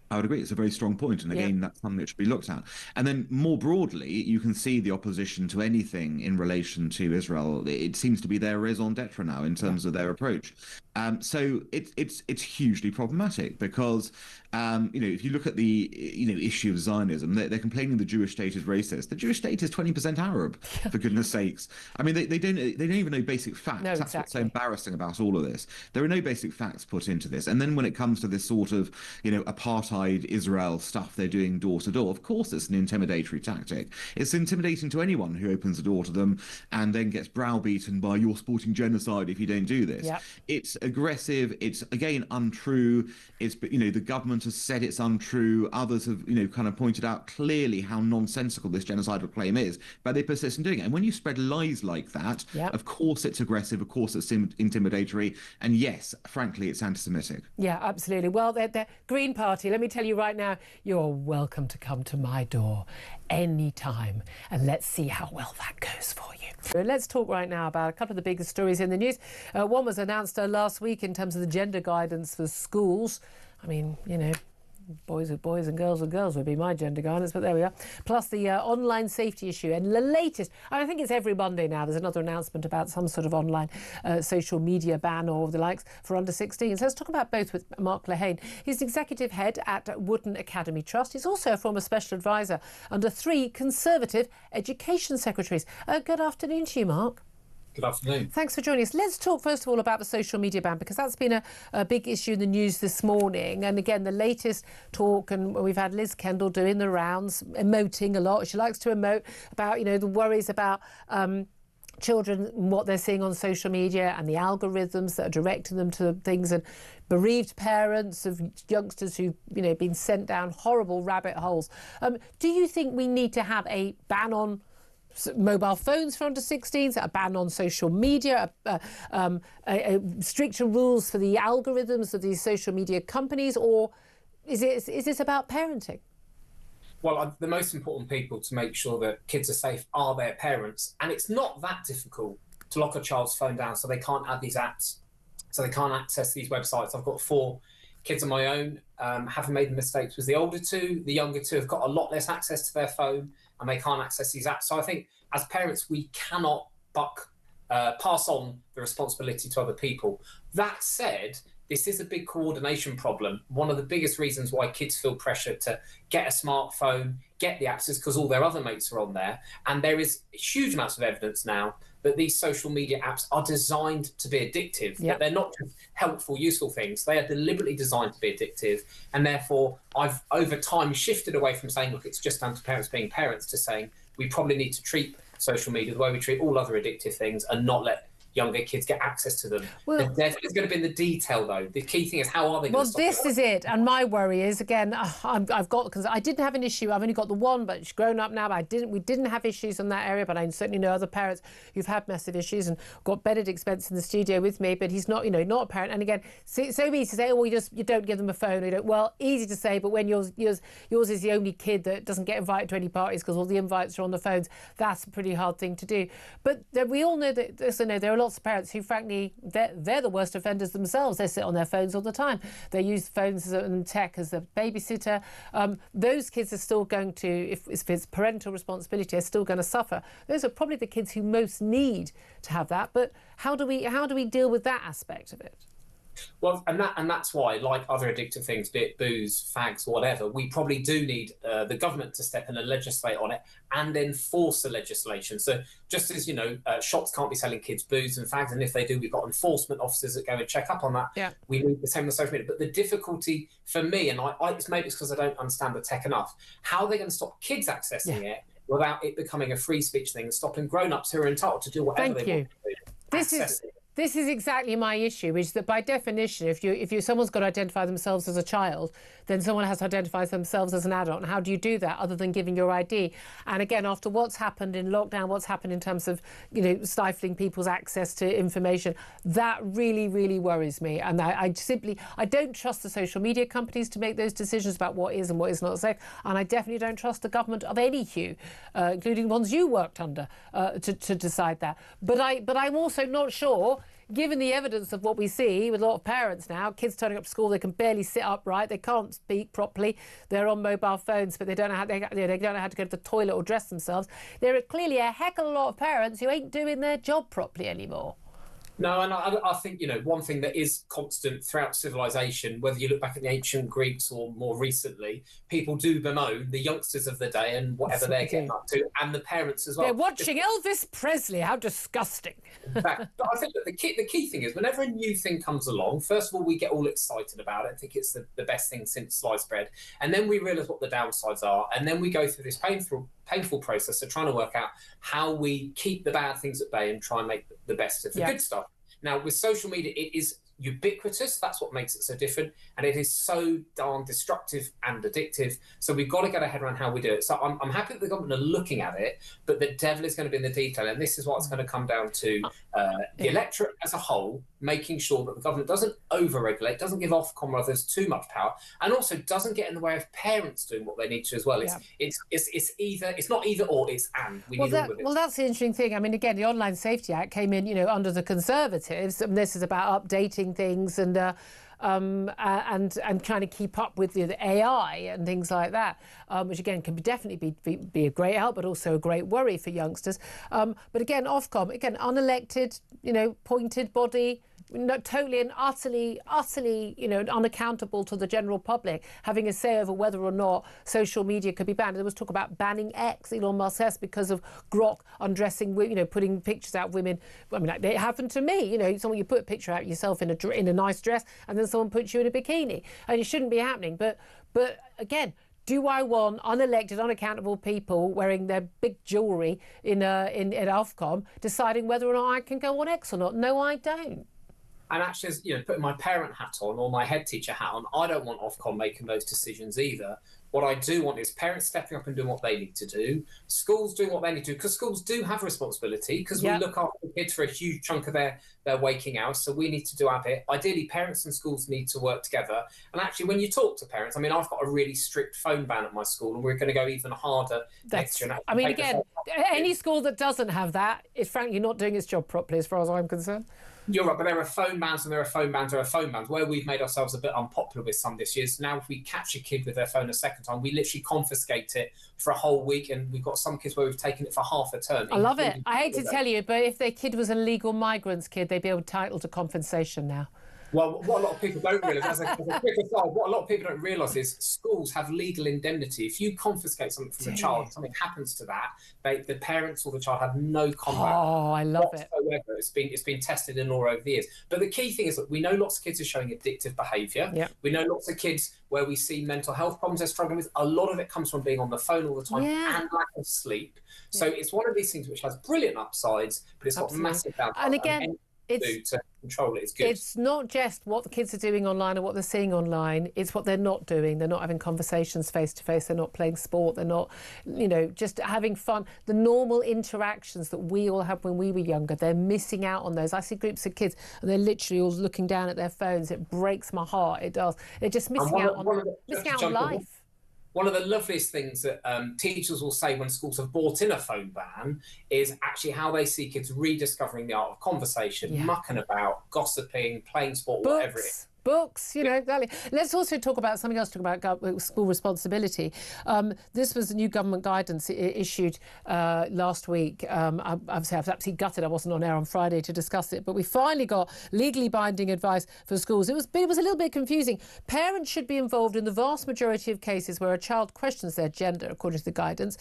I would agree. It's a very strong point. And again, that's something that should be looked at. And then more broadly, you can see the opposition to anything in relation to Israel. It seems to be their raison d'etre now in terms of their approach. So it's hugely problematic because, if you look at the, issue of Zionism, they're complaining the Jewish state is racist. The Jewish state is 20% Arab, for goodness sakes. I mean, they don't even know basic facts. No, That's what's so embarrassing about all of this. There are no basic facts put into this. And then when it comes to this sort of, apartheid Israel stuff they're doing door to door, of course it's an intimidatory tactic. It's intimidating to anyone who opens the door to them and then gets browbeaten by you're supporting genocide if you don't do this. It's aggressive. It's again untrue. It's the government has said it's untrue. Others have kind of pointed out clearly how nonsensical this genocidal claim is, but they persist in doing it. And when you spread lies like that, of course it's aggressive, of course it's intimidatory, and yes, frankly, it's anti-Semitic. Yeah, absolutely. Well, the Green Party, let me tell you right now, you're welcome to come to my door anytime, and let's see how well that goes for you. Let's talk right now about a couple of the biggest stories in the news. One was announced last week in terms of the gender guidance for schools. I mean, boys are boys and girls would be my gender guidance, but there we are. Plus the online safety issue and the latest, I think it's every Monday now, there's another announcement about some sort of online social media ban or the likes for under 16s. So let's talk about both with Mark Lehane. He's executive head at Wooden Academy Trust. He's also a former special advisor under 3 Conservative education secretaries. Good afternoon to you, Mark. Good afternoon. Thanks for joining us. Let's talk first of all about the social media ban, because that's been a big issue in the news this morning. And again, the latest talk, and we've had Liz Kendall doing the rounds, emoting a lot. She likes to emote about, the worries about children and what they're seeing on social media and the algorithms that are directing them to things, and bereaved parents of youngsters who've been sent down horrible rabbit holes. Do you think we need to have a ban on mobile phones for under 16s, a ban on social media, stricter rules for the algorithms of these social media companies, or is this about parenting? Well, the most important people to make sure that kids are safe are their parents, and it's not that difficult to lock a child's phone down so they can't add these apps, so they can't access these websites. I've got 4 kids of my own. Haven't made the mistakes with the older 2. The younger 2 have got a lot less access to their phone and they can't access these apps. So I think as parents, we cannot pass on the responsibility to other people. That said, this is a big coordination problem. One of the biggest reasons why kids feel pressure to get a smartphone, get the apps, is because all their other mates are on there. And there is huge amounts of evidence now that these social media apps are designed to be addictive. That they're not just helpful, useful things. They are deliberately designed to be addictive. And therefore, I've over time shifted away from saying, look, it's just down to parents being parents, to saying we probably need to treat social media the way we treat all other addictive things and not let younger kids get access to them. Well, the devil is going to be in the detail, though. The key thing is, how are they going to stop it? Well, this is it. And my worry is, again, because I didn't have an issue. I've only got the one, but she's grown up now. But we didn't have issues in that area. But I certainly know other parents who've had massive issues, and got Benedict Spence in the studio with me. But he's not, not a parent. And again, so easy to say, oh, well, you don't give them a phone. You don't. Well, easy to say, but when yours is the only kid that doesn't get invited to any parties because all the invites are on the phones, that's a pretty hard thing to do. But we all know that. There are lots of parents who, frankly, they're the worst offenders themselves. They sit on their phones all the time. They use phones and tech as a babysitter. Those kids are still going to, if it's parental responsibility, are still going to suffer. Those are probably the kids who most need to have that. But how do we deal with that aspect of it? Well, and that's why, like other addictive things, be it booze, fags, whatever, we probably do need the government to step in and legislate on it and enforce the legislation. So just as, shops can't be selling kids booze and fags, and if they do, we've got enforcement officers that go and check up on that. Yeah. We need the same on social media. But the difficulty for me, and maybe it's because I don't understand the tech enough, how are they going to stop kids accessing it without it becoming a free speech thing and stopping grown-ups who are entitled to do whatever they want to do? This is exactly my issue, which is that by definition, if someone's got to identify themselves as a child, then someone has to identify themselves as an adult. And how do you do that other than giving your ID? And again, after what's happened in lockdown, what's happened in terms of, stifling people's access to information, that really, really worries me. And I don't trust the social media companies to make those decisions about what is and what is not safe. And I definitely don't trust the government of any hue, including ones you worked under, to decide that. But I'm also not sure given the evidence of what we see with a lot of parents now, kids turning up to school, they can barely sit upright, they can't speak properly, they're on mobile phones, but they don't know how they don't know how to go to the toilet or dress themselves. There are clearly a heck of a lot of parents who ain't doing their job properly anymore. No, and I think, one thing that is constant throughout civilization, whether you look back at the ancient Greeks or more recently, people do bemoan the youngsters of the day and whatever they're getting up to, and the parents as well. They're watching Elvis Presley. How disgusting. In fact, but I think that the key thing is whenever a new thing comes along, first of all, we get all excited about it. I think it's the best thing since sliced bread. And then we realise what the downsides are. And then we go through this painful process of trying to work out how we keep the bad things at bay and try and make the best of the good stuff. Now, with social media, it is ubiquitous. That's what makes it so different. And it is so darn destructive and addictive. So we've got to get our head around how we do it. So I'm happy that the government are looking at it, but the devil is going to be in the detail. And this is what it's going to come down to the electorate as a whole, making sure that the government doesn't over-regulate, doesn't give Ofcom or others too much power, and also doesn't get in the way of parents doing what they need to as well. It's not either or, it's and. Well, that's the interesting thing. I mean, again, the Online Safety Act came in, under the Conservatives, and this is about updating things and trying to keep up with the AI and things like that, which again can definitely be a great help, but also a great worry for youngsters. But again, Ofcom, unelected, appointed body, totally and utterly, unaccountable to the general public, having a say over whether or not social media could be banned. There was talk about banning X, Elon Musk says, because of Grok undressing, putting pictures out of women. I mean, it happened to me. You put a picture out yourself in a nice dress, and then someone puts you in a bikini, and it shouldn't be happening. But again, do I want unelected, unaccountable people wearing their big jewellery in Ofcom deciding whether or not I can go on X or not? No, I don't. And actually, as putting my parent hat on or my head teacher hat on, I don't want Ofcom making those decisions either. What I do want is parents stepping up and doing what they need to do, schools doing what they need to do, because schools do have responsibility, because we look after the kids for a huge chunk of their waking hours, so we need to do our bit. Ideally, parents and schools need to work together. And actually, when you talk to parents, I mean, I've got a really strict phone ban at my school, and we're going to go even harder next year. I mean, again, any school that doesn't have that is frankly not doing its job properly, as far as I'm concerned. You're right, but there are phone bans and there are phone bans. Where we've made ourselves a bit unpopular with some this year is now if we catch a kid with their phone a second time, we literally confiscate it for a whole week, and we've got some kids where we've taken it for half a term. I love it. I hate to tell you, but if their kid was an illegal migrants kid, they'd be entitled to compensation now. Well, what a lot of people don't realise, as a quick aside, what a lot of people don't realise is schools have legal indemnity. If you confiscate something from a child, something happens to that, the parents or the child have no combat. Oh, I love it. It's been tested in all over the years. But the key thing is that we know lots of kids are showing addictive behaviour. Yeah. We know lots of kids where we see mental health problems they're struggling with. A lot of it comes from being on the phone all the time and lack of sleep. So it's one of these things which has brilliant upsides, but it's got massive downsides. And again, to control it is good. It's not just what the kids are doing online or what they're seeing online, it's what they're not doing. They're not having conversations face to face, they're not playing sport, they're not, just having fun. The normal interactions that we all had when we were younger, they're missing out on those. I see groups of kids and they're literally all looking down at their phones. It breaks my heart, it does. They're just missing out on life. One of the loveliest things that teachers will say when schools have brought in a phone ban is actually how they see kids rediscovering the art of conversation, mucking about, gossiping, playing sport, whatever it is. Books, exactly. Let's also talk about something else, talk about school responsibility. This was the new government guidance issued last week. I was absolutely gutted I wasn't on air on Friday to discuss it, but we finally got legally binding advice for schools. It was a little bit confusing. Parents should be involved in the vast majority of cases where a child questions their gender, according to the guidance.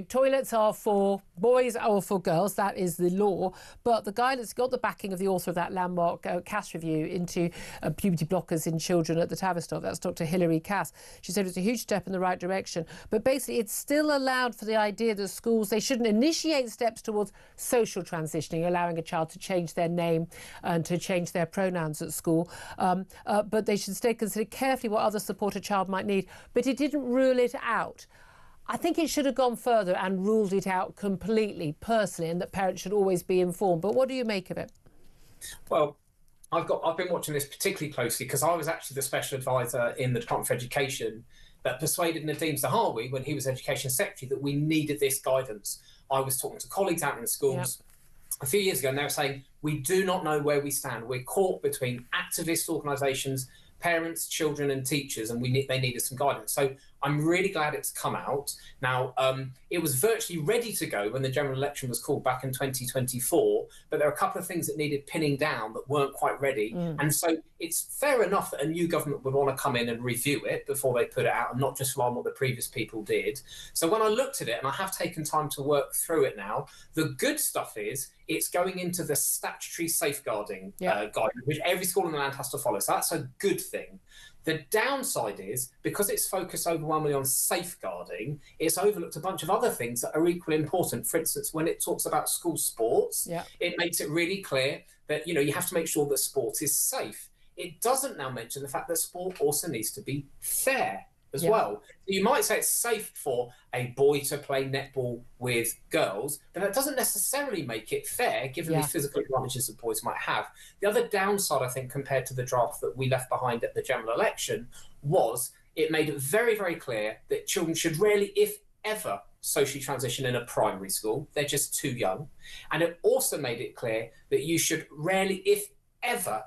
Toilets are for boys or for girls, that is the law, but the guidance got the backing of the author of that landmark Cass review into puberty blockers in children at the Tavistock. That's Dr. Hilary Cass. She said it's a huge step in the right direction. But basically, it's still allowed for the idea that schools, they shouldn't initiate steps towards social transitioning, allowing a child to change their name and to change their pronouns at school. But they should consider carefully what other support a child might need. But it didn't rule it out. I think it should have gone further and ruled it out completely, personally, and that parents should always be informed. But what do you make of it? Well, I've been watching this particularly closely because I was actually the special advisor in the Department for Education that persuaded Nadeem Zahawi, when he was Education Secretary, that we needed this guidance. I was talking to colleagues out in schools. a few years ago, and they were saying, we do not know where we stand. We're caught between activist organisations, parents, children and teachers, and they needed some guidance. So I'm really glad it's come out. Now, it was virtually ready to go when the general election was called back in 2024, but there are a couple of things that needed pinning down that weren't quite ready. And so it's fair enough that a new government would want to come in and review it before they put it out and not just rely on what the previous people did. So when I looked at it, and I have taken time to work through it now, the good stuff is it's going into the statutory safeguarding guidance, which every school in the land has to follow. So that's a good thing. The downside is, because it's focused overwhelmingly on safeguarding, it's overlooked a bunch of other things that are equally important. For instance, when it talks about school sports, it makes it really clear that, you know, you have to make sure that sport is safe. It doesn't now mention the fact that sport also needs to be fair as well. You might say it's safe for a boy to play netball with girls, but that doesn't necessarily make it fair, given the physical advantages that boys might have. The other downside, I think, compared to the draft that we left behind at the general election, was it made it very, very clear that children should rarely, if ever, socially transition in a primary school. They're just too young. And it also made it clear that you should rarely, if ever,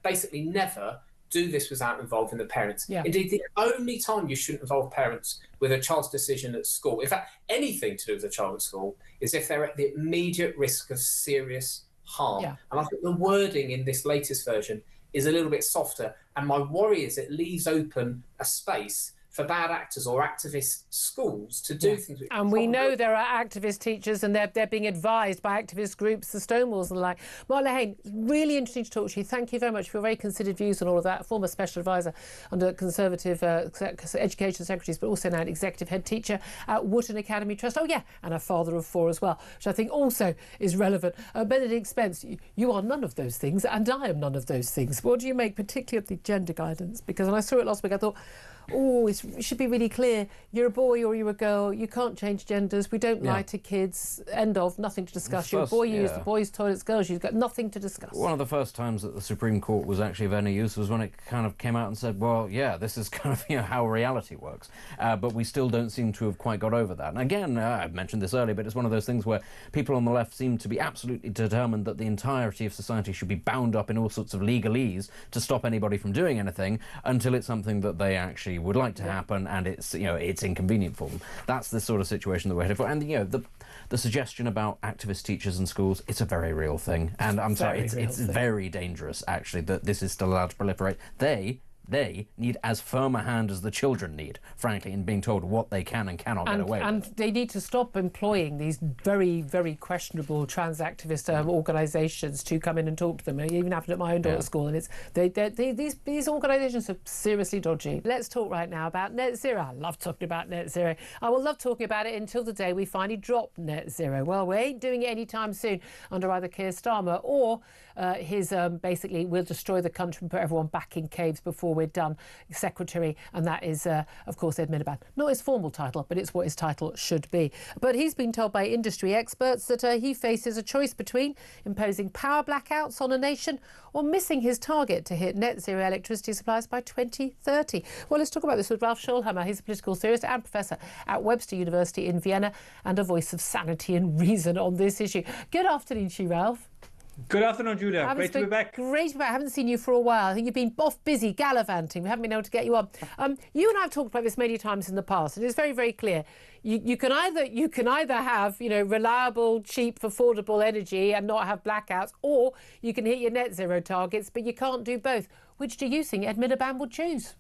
basically never, do this without involving the parents. Indeed, the only time you shouldn't involve parents with a child's decision at school, in fact, anything to do with a child at school, is if they're at the immediate risk of serious harm. And I think the wording in this latest version is a little bit softer. And my worry is it leaves open a space for bad actors or activist schools to do things. And we know there are activist teachers, and they're being advised by activist groups, the Stonewalls and the like. Marla Hain, really interesting to talk to you. Thank you very much for your very considered views on all of that. Former special advisor under Conservative Education Secretaries, but also now an executive head teacher at Wootton Academy Trust. Oh, yeah, and a father of 4 as well, which I think also is relevant. Benedict Spence, you are none of those things, and I am none of those things. What do you make particularly of the gender guidance? Because when I saw it last week, I thought, it should be really clear. You're a boy or you're a girl. You can't change genders. We don't lie to kids. End of. Nothing to discuss. You're a boy, you use the boys' toilets. Girls, you've got nothing to discuss. One of the first times that the Supreme Court was actually of any use was when it kind of came out and said, well, yeah, this is kind of how reality works. But we still don't seem to have quite got over that. And again, I've mentioned this earlier, but it's one of those things where people on the left seem to be absolutely determined that the entirety of society should be bound up in all sorts of legalese to stop anybody from doing anything until it's something that they actually would like to happen, and it's it's inconvenient for them. That's the sort of situation that we're headed for. And the suggestion about activist teachers in schools, it's a very real thing. And I'm sorry, it's very dangerous actually that this is still allowed to proliferate. They need as firm a hand as the children need, frankly, in being told what they can and cannot get away with. And they need to stop employing these very, very questionable trans activist organisations to come in and talk to them. It even happened at my own daughter's school, and these organisations are seriously dodgy. Let's talk right now about net zero. I love talking about net zero. I will love talking about it until the day we finally drop net zero. Well, we ain't doing it anytime soon under either Keir Starmer or his basically we'll destroy the country and put everyone back in caves before we're done secretary, and that is of course Ed Miliband. Not his formal title, but it's what his title should be. But he's been told by industry experts that he faces a choice between imposing power blackouts on a nation or missing his target to hit net zero electricity supplies by 2030. Well, let's talk about this with Ralph Scholhammer. He's a political theorist and professor at Webster University in Vienna and a voice of sanity and reason on this issue. Good afternoon to you, Ralph. Good afternoon, Julia. Great to be back. Great to be back. I haven't seen you for a while. I think you've been off busy gallivanting. We haven't been able to get you on. You and I have talked about this many times in the past, and it's very, very clear. You can either have reliable, cheap, affordable energy and not have blackouts, or you can hit your net zero targets, but you can't do both. Which do you think Ed Miliband would choose?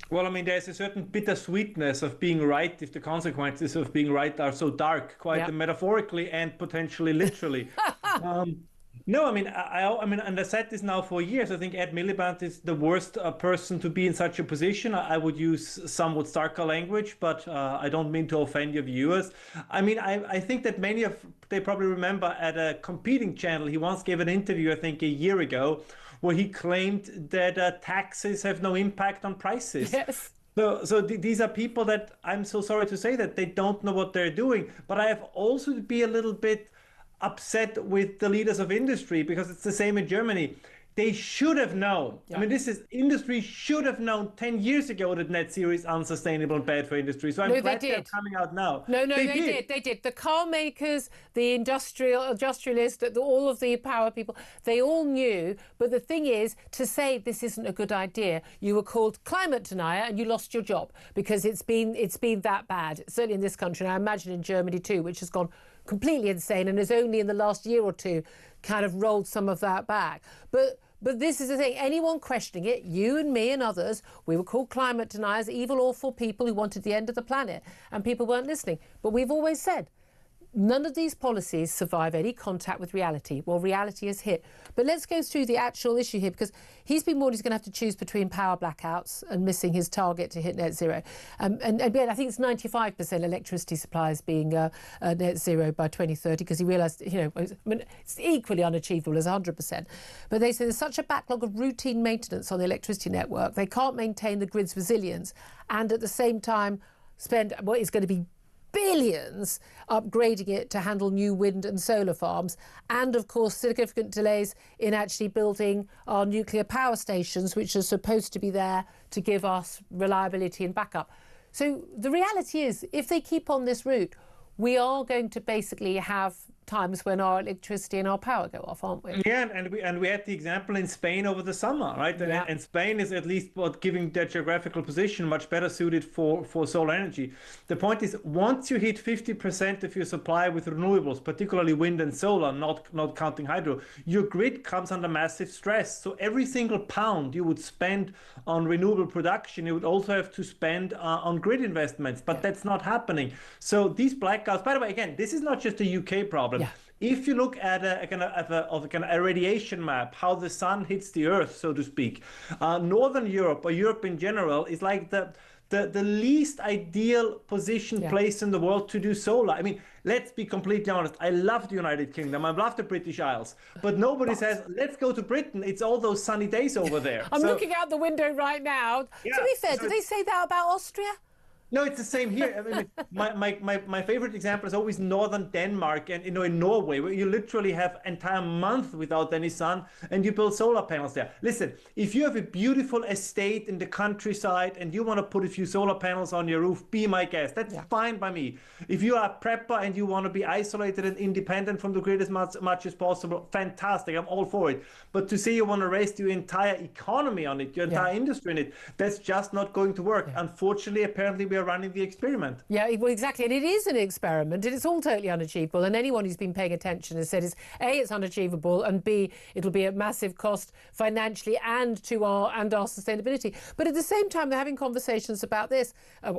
Well, I mean, there's a certain bittersweetness of being right if the consequences of being right are so dark, quite metaphorically and potentially literally. No, I mean, and I said this now for years. I think Ed Miliband is the worst person to be in such a position. I would use somewhat starker language, but I don't mean to offend your viewers. I mean, I think that they probably remember at a competing channel, he once gave an interview, I think a year ago, where he claimed that taxes have no impact on prices. Yes. So these are people that, I'm so sorry to say that, they don't know what they're doing. But I have also to be a little bit upset with the leaders of industry, because it's the same in Germany. they should have known. I mean, industry should have known 10 years ago that net zero is unsustainable and bad for industry. So I'm glad they're coming out now. No, they did. The car makers, the industrialists, all of the power people, they all knew. But the thing is, to say this isn't a good idea, you were called climate denier and you lost your job because it's been that bad, certainly in this country. And I imagine in Germany too, which has gone completely insane and has only in the last year or two kind of rolled some of that back. But this is the thing, anyone questioning it, you and me and others, we were called climate deniers, evil, awful people who wanted the end of the planet, and people weren't listening. But we've always said, none of these policies survive any contact with reality. Well, reality has hit. But let's go through the actual issue here, because he's been warned he's going to have to choose between power blackouts and missing his target to hit net zero. And again, I think it's 95% electricity supplies being net zero by 2030, because he realised, it's equally unachievable as 100%. But they say there's such a backlog of routine maintenance on the electricity network, they can't maintain the grid's resilience and at the same time spend what is going to be billions upgrading it to handle new wind and solar farms, and of course significant delays in actually building our nuclear power stations, which are supposed to be there to give us reliability and backup. So the reality is, if they keep on this route, we are going to basically have times when our electricity and our power go off, aren't we? Yeah, and we had the example in Spain over the summer, right? Yeah. And Spain is at least giving their geographical position much better suited for solar energy. The point is, once you hit 50% of your supply with renewables, particularly wind and solar, not counting hydro, your grid comes under massive stress. So every single pound you would spend on renewable production, you would also have to spend on grid investments, but that's not happening. So these blackouts, by the way, again, this is not just a UK problem. Yeah. If you look at a radiation map, how the sun hits the earth, so to speak, Northern Europe or Europe in general is like the least ideal place in the world to do solar. I mean, let's be completely honest. I love the United Kingdom. I love the British Isles. But nobody says, let's go to Britain. It's all those sunny days over there. I'm looking out the window right now. Yeah, to be fair, do they say that about Austria? No, it's the same here. I mean, my favorite example is always northern Denmark and in Norway, where you literally have entire month without any sun and you build solar panels there. Listen, if you have a beautiful estate in the countryside and you want to put a few solar panels on your roof, be my guest. That's fine by me. If you are a prepper and you want to be isolated and independent from the grid as much as possible, fantastic. I'm all for it. But to say you want to raise your entire economy on it, your entire industry in it, that's just not going to work. Unfortunately, apparently we are running the experiment. Yeah, well, exactly. And it is an experiment and it's all totally unachievable. And anyone who's been paying attention has said, it's unachievable, and B, it'll be at massive cost financially and to our sustainability. But at the same time, they're having conversations about this,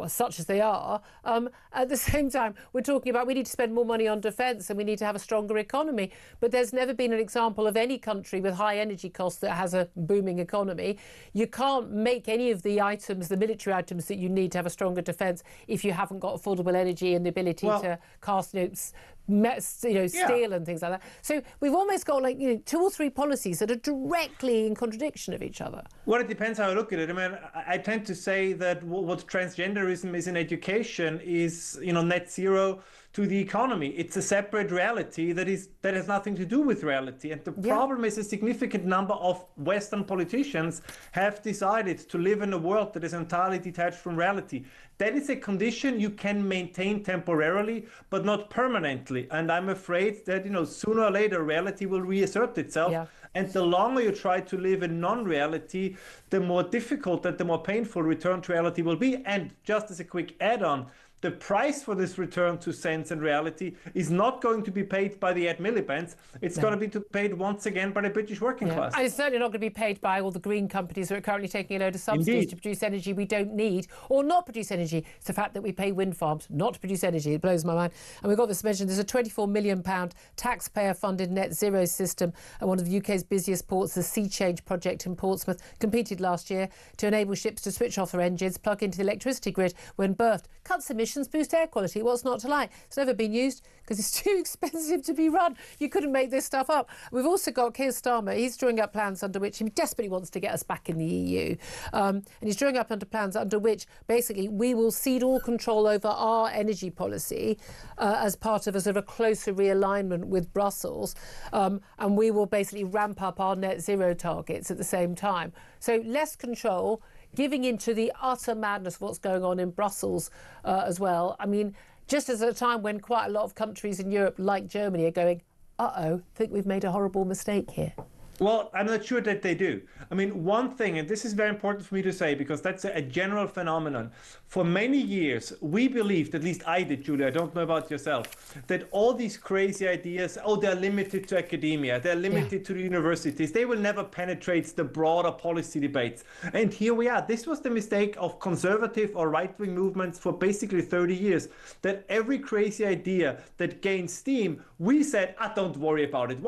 such as they are. At the same time, we're talking about we need to spend more money on defence and we need to have a stronger economy. But there's never been an example of any country with high energy costs that has a booming economy. You can't make any of the items, the military items that you need to have a stronger defence if you haven't got affordable energy and the ability to cast steel and things like that. So we've almost got two or three policies that are directly in contradiction of each other. Well, it depends how I look at it. I mean, I tend to say that what transgenderism is in education is net zero to the economy. It's a separate reality that has nothing to do with reality. And the problem is a significant number of Western politicians have decided to live in a world that is entirely detached from reality. That is a condition you can maintain temporarily, but not permanently. And I'm afraid that, sooner or later, reality will reassert itself. Yeah. And the longer you try to live in non-reality, the more difficult and the more painful return to reality will be. And just as a quick add-on, the price for this return to sense and reality is not going to be paid by the Milibands. It's going to be paid once again by the British working class. And it's certainly not going to be paid by all the green companies who are currently taking a load of subsidies to produce energy we don't need, or not produce energy. It's the fact that we pay wind farms not to produce energy. It blows my mind. And we've got this mentioned. There's a £24 million taxpayer-funded net zero system at one of the UK's busiest ports, the Sea Change project in Portsmouth, completed last year to enable ships to switch off their engines, plug into the electricity grid when berthed, cuts emissions emissions boost air quality. What's not to like? It's never been used because it's too expensive to be run. You couldn't make this stuff up. We've also got Keir Starmer. He's drawing up plans under which he desperately wants to get us back in the EU. And he's drawing up under plans under which basically we will cede all control over our energy policy as part of a sort of a closer realignment with Brussels. And we will basically ramp up our net zero targets at the same time. So less control, giving into the utter madness of what's going on in Brussels as well. I mean, just as at a time when quite a lot of countries in Europe, like Germany, are going, uh-oh, think we've made a horrible mistake here. Well, I'm not sure that they do. I mean, one thing, and this is very important for me to say, because that's a general phenomenon. For many years, we believed, at least I did, Julia, I don't know about yourself, that all these crazy ideas, oh, they're limited to academia, they're limited to the universities, they will never penetrate the broader policy debates. And here we are. This was the mistake of conservative or right-wing movements for basically 30 years, that every crazy idea that gained steam, we said, don't worry about it.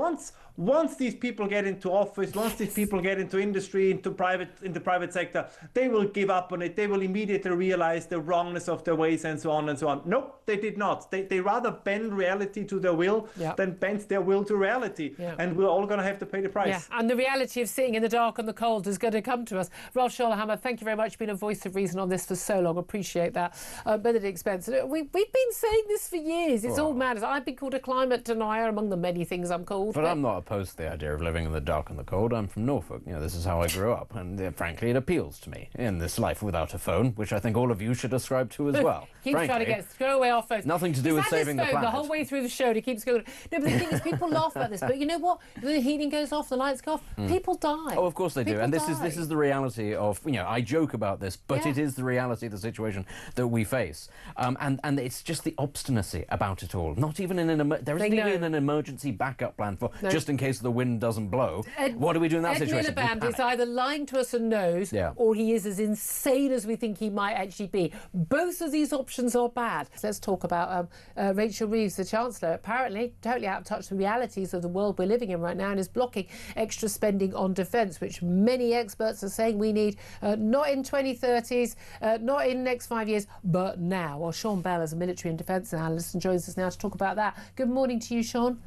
Once these people get into office, once these people get into industry, into the private sector, they will give up on it. They will immediately realize the wrongness of their ways and so on and so on. Nope, they did not. They rather bend reality to their will than bend their will to reality. And we're all going to have to pay the price. Yeah, and the reality of sitting in the dark and the cold is going to come to us. Ralph Schollerhammer, thank you very much. You've been a voice of reason on this for so long. Appreciate that. Benedict Spencer, we've been saying this for years. It's all madness. I've been called a climate denier, among the many things I'm called. But I'm not opposed to the idea of living in the dark and the cold. I'm from Norfolk. You know, this is how I grew up, and frankly, it appeals to me in this life without a phone, which I think all of you should ascribe to as well. Keeps trying to throw away our phones. Nothing to do with saving the planet. The whole way through the show, it keeps going. No, but the thing is, people laugh about this. But you know what? The heating goes off, the lights go off. People die. Oh, of course they do. And this is the reality of. You know, I joke about this, but it is the reality of the situation that we face. And it's just the obstinacy about it all. Not even there isn't even an emergency backup plan for just in case the wind doesn't blow. What do we do in that situation? Miliband is either lying to us and knows, or he is as insane as we think he might actually be. Both of these options are bad. So let's talk about Rachel Reeves, the Chancellor, apparently totally out of touch with the realities of the world we're living in right now and is blocking extra spending on defence, which many experts are saying we need not in 2030s, not in the next 5 years, but now. Well, Sean Bell is a military and defence analyst and joins us now to talk about that. Good morning to you, Sean.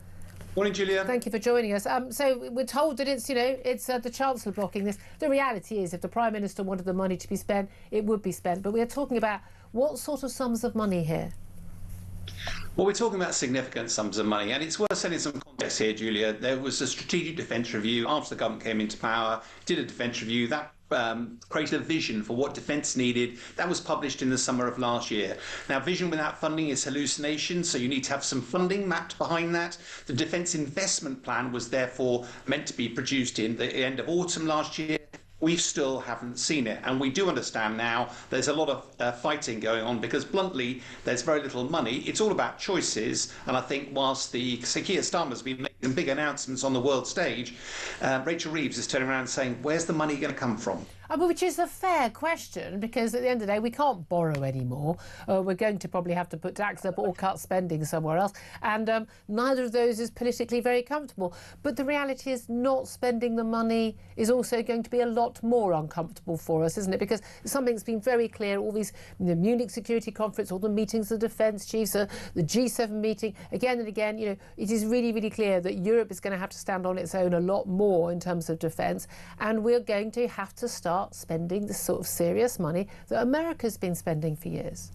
Morning, Julia. Thank you for joining us. So we're told that it's the Chancellor blocking this. The reality is, if the Prime Minister wanted the money to be spent, it would be spent. But we are talking about what sort of sums of money here? Well, we're talking about significant sums of money, and it's worth setting some context here, Julia. There was a strategic defence review after the government came into power, did a defence review that created a vision for what defence needed. That was published in the summer of last year. Now, vision without funding is hallucination, so you need to have some funding mapped behind that. The Defence Investment Plan was therefore meant to be produced in the end of autumn last year. We still haven't seen it, and we do understand now there's a lot of fighting going on because, bluntly, there's very little money. It's all about choices, and I think whilst Keir Starmer's been making big announcements on the world stage, Rachel Reeves is turning around and saying, where's the money going to come from? Which is a fair question, because at the end of the day, we can't borrow anymore. We're going to probably have to put taxes up or cut spending somewhere else. And neither of those is politically very comfortable. But the reality is not spending the money is also going to be a lot more uncomfortable for us, isn't it? Because something's been very clear, all these, the Munich Security Conference, all the meetings of defence chiefs, the G7 meeting, again and again, it is really, really clear that Europe is going to have to stand on its own a lot more in terms of defence. And we're going to have to start spending the sort of serious money that America's been spending for years.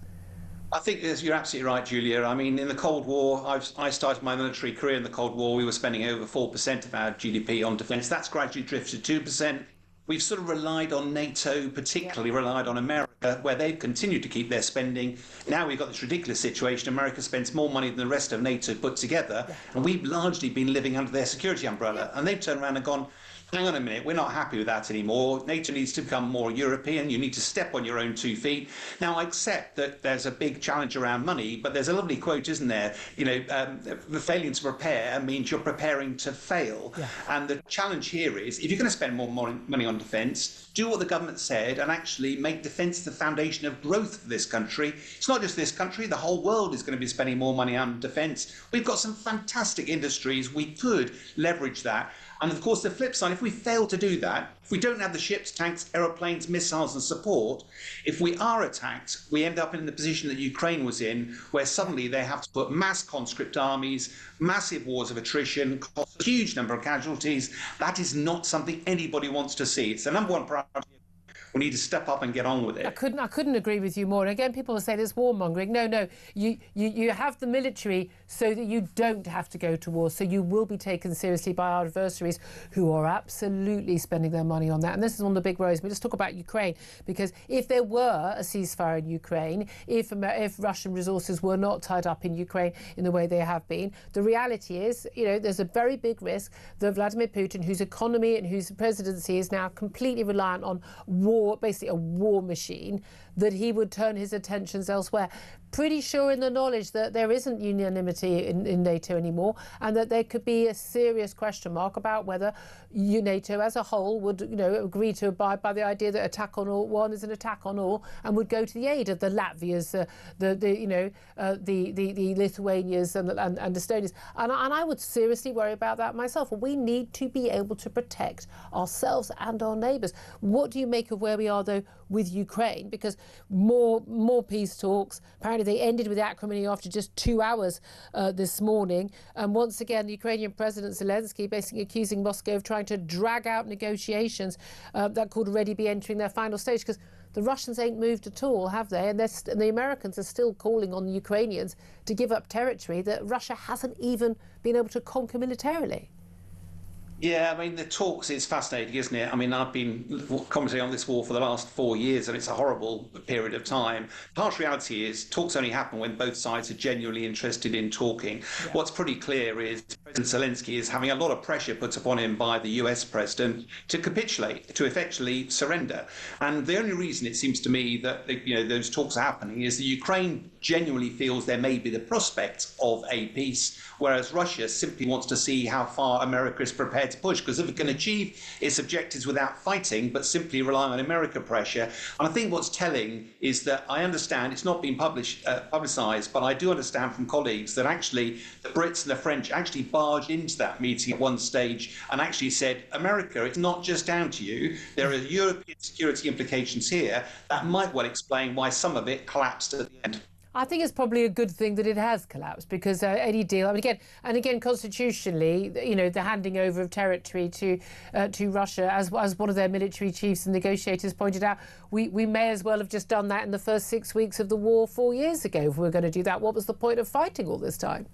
I think you're absolutely right, Julia. I mean, in the Cold War, I started my military career in the Cold War. We were spending over 4% of our GDP on defence. That's gradually drifted to 2%. We've sort of relied on NATO, particularly relied on America, where they've continued to keep their spending. Now we've got this ridiculous situation. America spends more money than the rest of NATO put together, and we've largely been living under their security umbrella. And they've turned around and gone, hang on a minute, we're not happy with that anymore. NATO needs to become more European. You need to step on your own 2 feet. Now, I accept that there's a big challenge around money, but there's a lovely quote, isn't there? The failing to prepare means you're preparing to fail. Yeah. And the challenge here is, if you're going to spend more money on defence, do what the government said and actually make defence the foundation of growth for this country. It's not just this country, the whole world is going to be spending more money on defence. We've got some fantastic industries. We could leverage that. And of course, the flip side, if we fail to do that, if we don't have the ships, tanks, aeroplanes, missiles and support, if we are attacked, we end up in the position that Ukraine was in, where suddenly they have to put mass conscript armies, massive wars of attrition, cost a huge number of casualties. That is not something anybody wants to see. It's the number one priority. We need to step up and get on with it. I couldn't agree with you more. And again, people will say this warmongering. No, you have the military so that you don't have to go to war. So you will be taken seriously by our adversaries who are absolutely spending their money on that. And this is one of the big worries. We just talk about Ukraine, because if there were a ceasefire in Ukraine, if Russian resources were not tied up in Ukraine in the way they have been, the reality is, there's a very big risk that Vladimir Putin, whose economy and whose presidency is now completely reliant on war, basically a war machine, that he would turn his attentions elsewhere. Pretty sure in the knowledge that there isn't unanimity in NATO anymore, and that there could be a serious question mark about whether NATO as a whole would agree to abide by the idea that attack on all one is an attack on all, and would go to the aid of the Latvias, the Lithuanias and the Estonias. And I would seriously worry about that myself. We need to be able to protect ourselves and our neighbours. What do you make of where we are though with Ukraine? Because more peace talks. Apparently they ended with acrimony after just 2 hours this morning. And once again, the Ukrainian President Zelensky basically accusing Moscow of trying to drag out negotiations that could already be entering their final stage, because the Russians ain't moved at all, have they? And the Americans are still calling on the Ukrainians to give up territory that Russia hasn't even been able to conquer militarily. Yeah, I mean, the talks is fascinating, isn't it? I mean, I've been commenting on this war for the last 4 years, and it's a horrible period of time. The harsh reality is talks only happen when both sides are genuinely interested in talking. Yeah. What's pretty clear is President Zelensky is having a lot of pressure put upon him by the US president to capitulate, to effectively surrender. And the only reason it seems to me that those talks are happening is that Ukraine genuinely feels there may be the prospect of a peace, whereas Russia simply wants to see how far America is prepared to push, because if it can achieve its objectives without fighting but simply relying on American pressure. And I think what's telling is that I understand it's not been publicised, but I do understand from colleagues that actually the Brits and the French actually barged into that meeting at one stage and actually said, America, it's not just down to you. There are European security implications here that might well explain why some of it collapsed at the end. I think it's probably a good thing that it has collapsed, because any deal, I mean, again, constitutionally, the handing over of territory to Russia, as one of their military chiefs and negotiators pointed out, we may as well have just done that in the first 6 weeks of the war 4 years ago. If we were going to do that, what was the point of fighting all this time?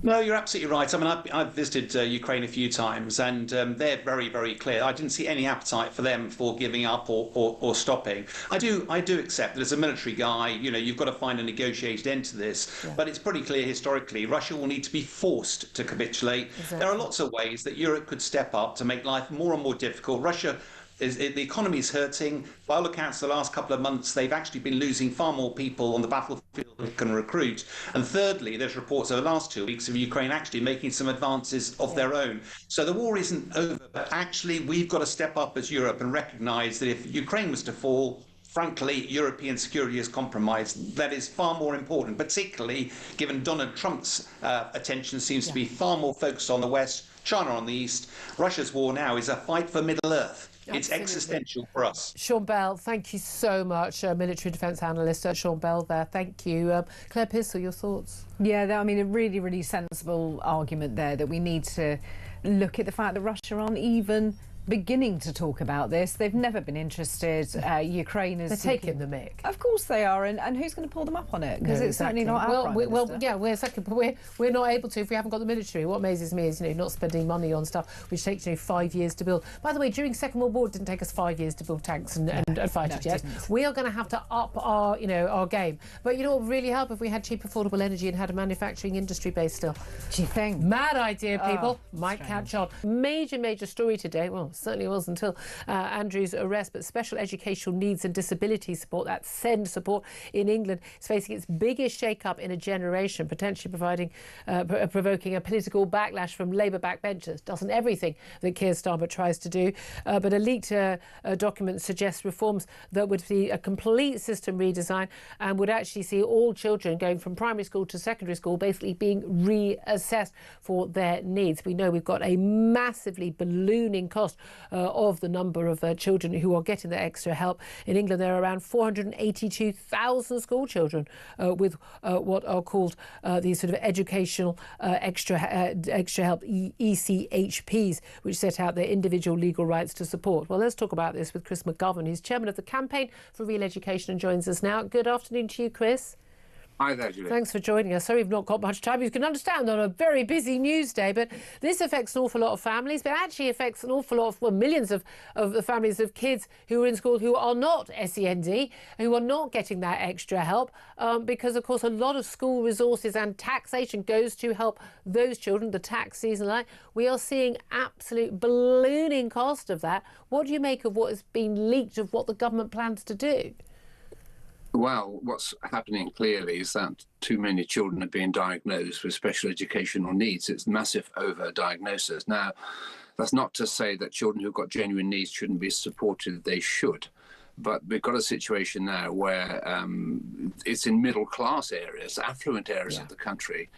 No, you're absolutely right. I mean, I've visited Ukraine a few times, and they're very, very clear. I didn't see any appetite for them for giving up or stopping. I do accept that as a military guy, you've got to find a negotiated end to this. Yeah. But it's pretty clear historically, Russia will need to be forced to capitulate. Exactly. There are lots of ways that Europe could step up to make life more and more difficult. The economy is hurting. By all accounts, the last couple of months, they've actually been losing far more people on the battlefield than they can recruit. And thirdly, there's reports over the last 2 weeks of Ukraine actually making some advances of their own. So the war isn't over, but actually we've got to step up as Europe and recognise that if Ukraine was to fall, frankly, European security is compromised. That is far more important, particularly given Donald Trump's attention seems to be far more focused on the West, China on the East. Russia's war now is a fight for Middle Earth. It's existential for us. Sean Bell, thank you so much, military defence analyst Sean Bell there. Thank you. Claire Pissell, your thoughts? Yeah, I mean, a really, really sensible argument there, that we need to look at the fact that Russia aren't even beginning to talk about this. They've never been interested. Ukraine is... They're taking the mick. Of course they are, and who's going to pull them up on it? Because it's certainly not our Prime Minister. We're not able to if we haven't got the military. What amazes me is, not spending money on stuff which takes 5 years to build. By the way, during Second World War, it didn't take us 5 years to build tanks and fighter jets. We are going to have to up our game. But what would really help if we had cheap, affordable energy and had a manufacturing industry base still. Do you think? Mad idea, people. Might catch on. Major story today. Well, certainly was until Andrew's arrest. But special educational needs and disability support, that SEND support in England, is facing its biggest shake-up in a generation, potentially provoking a political backlash from Labour backbenchers. Doesn't everything that Keir Starmer tries to do. But a leaked document suggests reforms that would see a complete system redesign and would actually see all children going from primary school to secondary school basically being reassessed for their needs. We know we've got a massively ballooning cost of the number of children who are getting the extra help. In England, there are around 482,000 school children with what are called these sort of educational extra help, ECHPs, which set out their individual legal rights to support. Well, let's talk about this with Chris McGovern. He's chairman of the Campaign for Real Education and joins us now. Good afternoon to you, Chris. Hi there, Julia. Thanks for joining us. Sorry we've not got much time. You can understand on a very busy news day, but this affects an awful lot of families, but actually affects an awful lot of, well, millions of the families of kids who are in school who are not SEND, who are not getting that extra help, because, of course, a lot of school resources and taxation goes to help those children, the tax season like. We are seeing absolute ballooning cost of that. What do you make of what has been leaked of what the government plans to do? Well, what's happening clearly is that too many children are being diagnosed with special educational needs. It's massive over-diagnosis. Now, that's not to say that children who've got genuine needs shouldn't be supported. They should. But we've got a situation now where it's in middle-class areas, affluent areas of the country,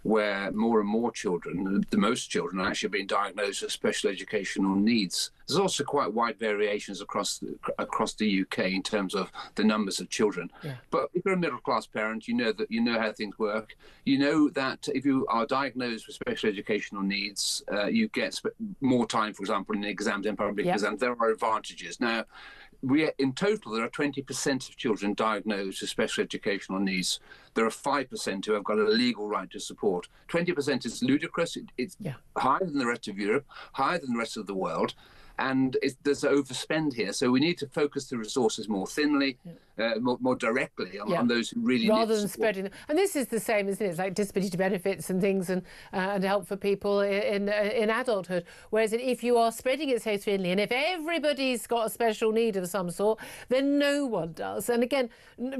where more and more children, the most children, are actually being diagnosed with special educational needs. There's also quite wide variations across the UK in terms of the numbers of children. Yeah. But if you're a middle-class parent, you know how things work. You know that if you are diagnosed with special educational needs, you get more time, for example, in exams, in public exams. There are advantages. Now, in total, there are 20% of children diagnosed with special educational needs. There are 5% who have got a legal right to support. 20% is ludicrous. It's higher than the rest of Europe, higher than the rest of the world. And there's overspend here. So we need to focus the resources more thinly, more directly on those who really need rather than support. spreading them. And this is the same, isn't it? It's like disability benefits and things and help for people in adulthood. Whereas if you are spreading it so thinly, and if everybody's got a special need of some sort, then no one does. And again,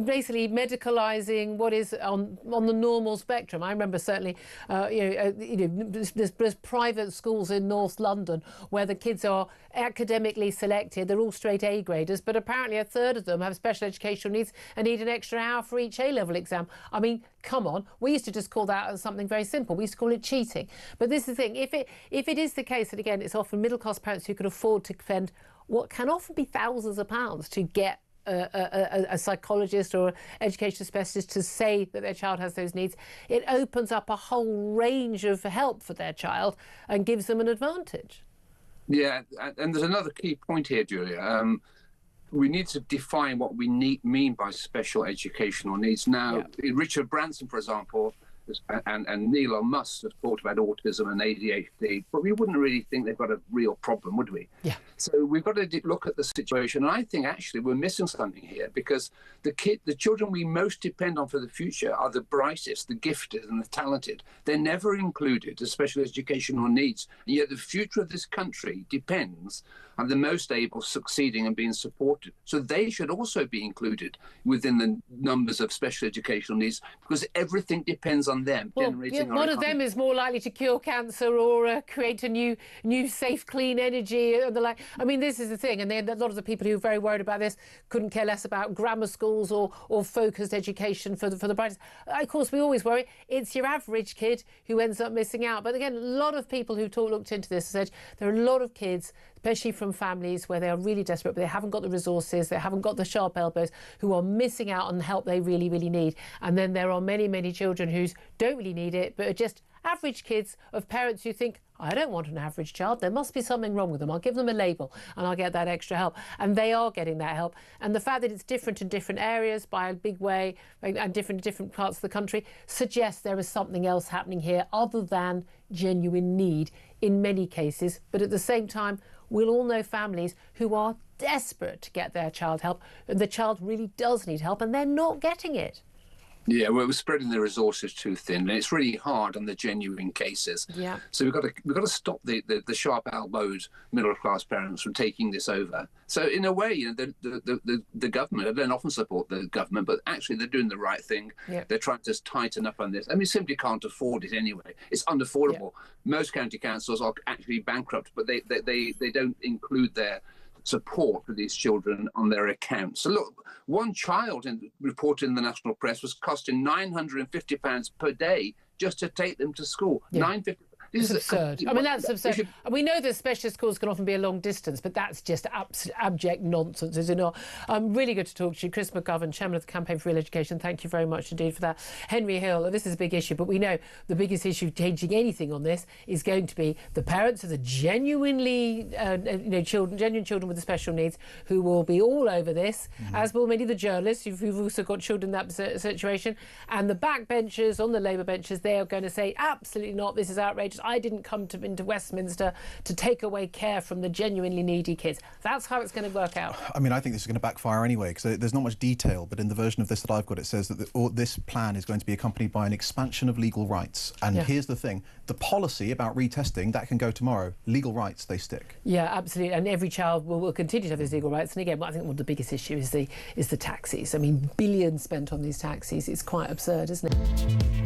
basically medicalising what is on the normal spectrum. I remember certainly, there's private schools in North London where the kids are academically selected. They're all straight A graders, but apparently a third of them have special educational needs and need an extra hour for each A-level exam. I mean, come on. We used to just call that as something very simple. We used to call it cheating. But this is the thing. If it is the case that, again, it's often middle-class parents who can afford to spend what can often be thousands of pounds to get a psychologist or education specialist to say that their child has those needs, it opens up a whole range of help for their child and gives them an advantage. Yeah, and there's another key point here, Julia. We need to define what we mean by special educational needs. Now, Richard Branson, for example, and Elon Musk have talked about autism and ADHD, but we wouldn't really think they've got a real problem, would we? Yeah. So we've got to look at the situation. And I think actually we're missing something here, because the children we most depend on for the future are the brightest, the gifted and the talented. They're never included as special educational needs. And yet the future of this country depends on the most able succeeding and being supported. So they should also be included within the numbers of special educational needs, because everything depends on them. Well, one of them is more likely to cure cancer or create a new safe, clean energy and the like. I mean, this is the thing. And then a lot of the people who are very worried about this couldn't care less about grammar schools or focused education for the brightest. Of course, we always worry it's your average kid who ends up missing out. But again, a lot of people who looked into this said there are a lot of kids, especially from families where they are really desperate, but they haven't got the resources, they haven't got the sharp elbows, who are missing out on help they really, really need. And then there are many, many children who don't really need it, but are just average kids of parents who think, I don't want an average child. There must be something wrong with them. I'll give them a label and I'll get that extra help. And they are getting that help. And the fact that it's different in different areas by a big way and different parts of the country suggests there is something else happening here other than genuine need in many cases. But at the same time, we'll all know families who are desperate to get their child help, and the child really does need help and they're not getting it. Yeah, well, we're spreading the resources too thin, and it's really hard on the genuine cases. Yeah. So we've got to stop the sharp-elbowed middle-class parents from taking this over. So in a way, you know, the government, I don't often support the government, but actually they're doing the right thing. Yeah. They're trying to tighten up on this. I mean, simply can't afford it anyway. It's unaffordable. Yeah. Most county councils are actually bankrupt, but they don't include their support for these children on their accounts. So look, one child reported in the national press was costing £950 per day just to take them to school. Yeah. £950. It's absurd. I mean, that's absurd. We know that specialist schools can often be a long distance, but that's just abject nonsense, is it not? Really good to talk to you. Chris McGovern, Chairman of the Campaign for Real Education, thank you very much indeed for that. Henry Hill, this is a big issue, but we know the biggest issue changing anything on this is going to be the parents of the genuinely, genuine children with the special needs who will be all over this, as will many of the journalists who've also got children in that situation. And the backbenchers on the Labour benches, they are going to say, absolutely not, this is outrageous. I didn't come into Westminster to take away care from the genuinely needy kids. That's how it's going to work out. I mean, I think this is going to backfire anyway, because there's not much detail, but in the version of this that I've got, it says that this plan is going to be accompanied by an expansion of legal rights. And here's the thing, the policy about retesting, that can go tomorrow. Legal rights, they stick. Yeah, absolutely. And every child will continue to have those legal rights. And again, I think one of the biggest issue is the taxis. I mean, billions spent on these taxis. It's quite absurd, isn't it?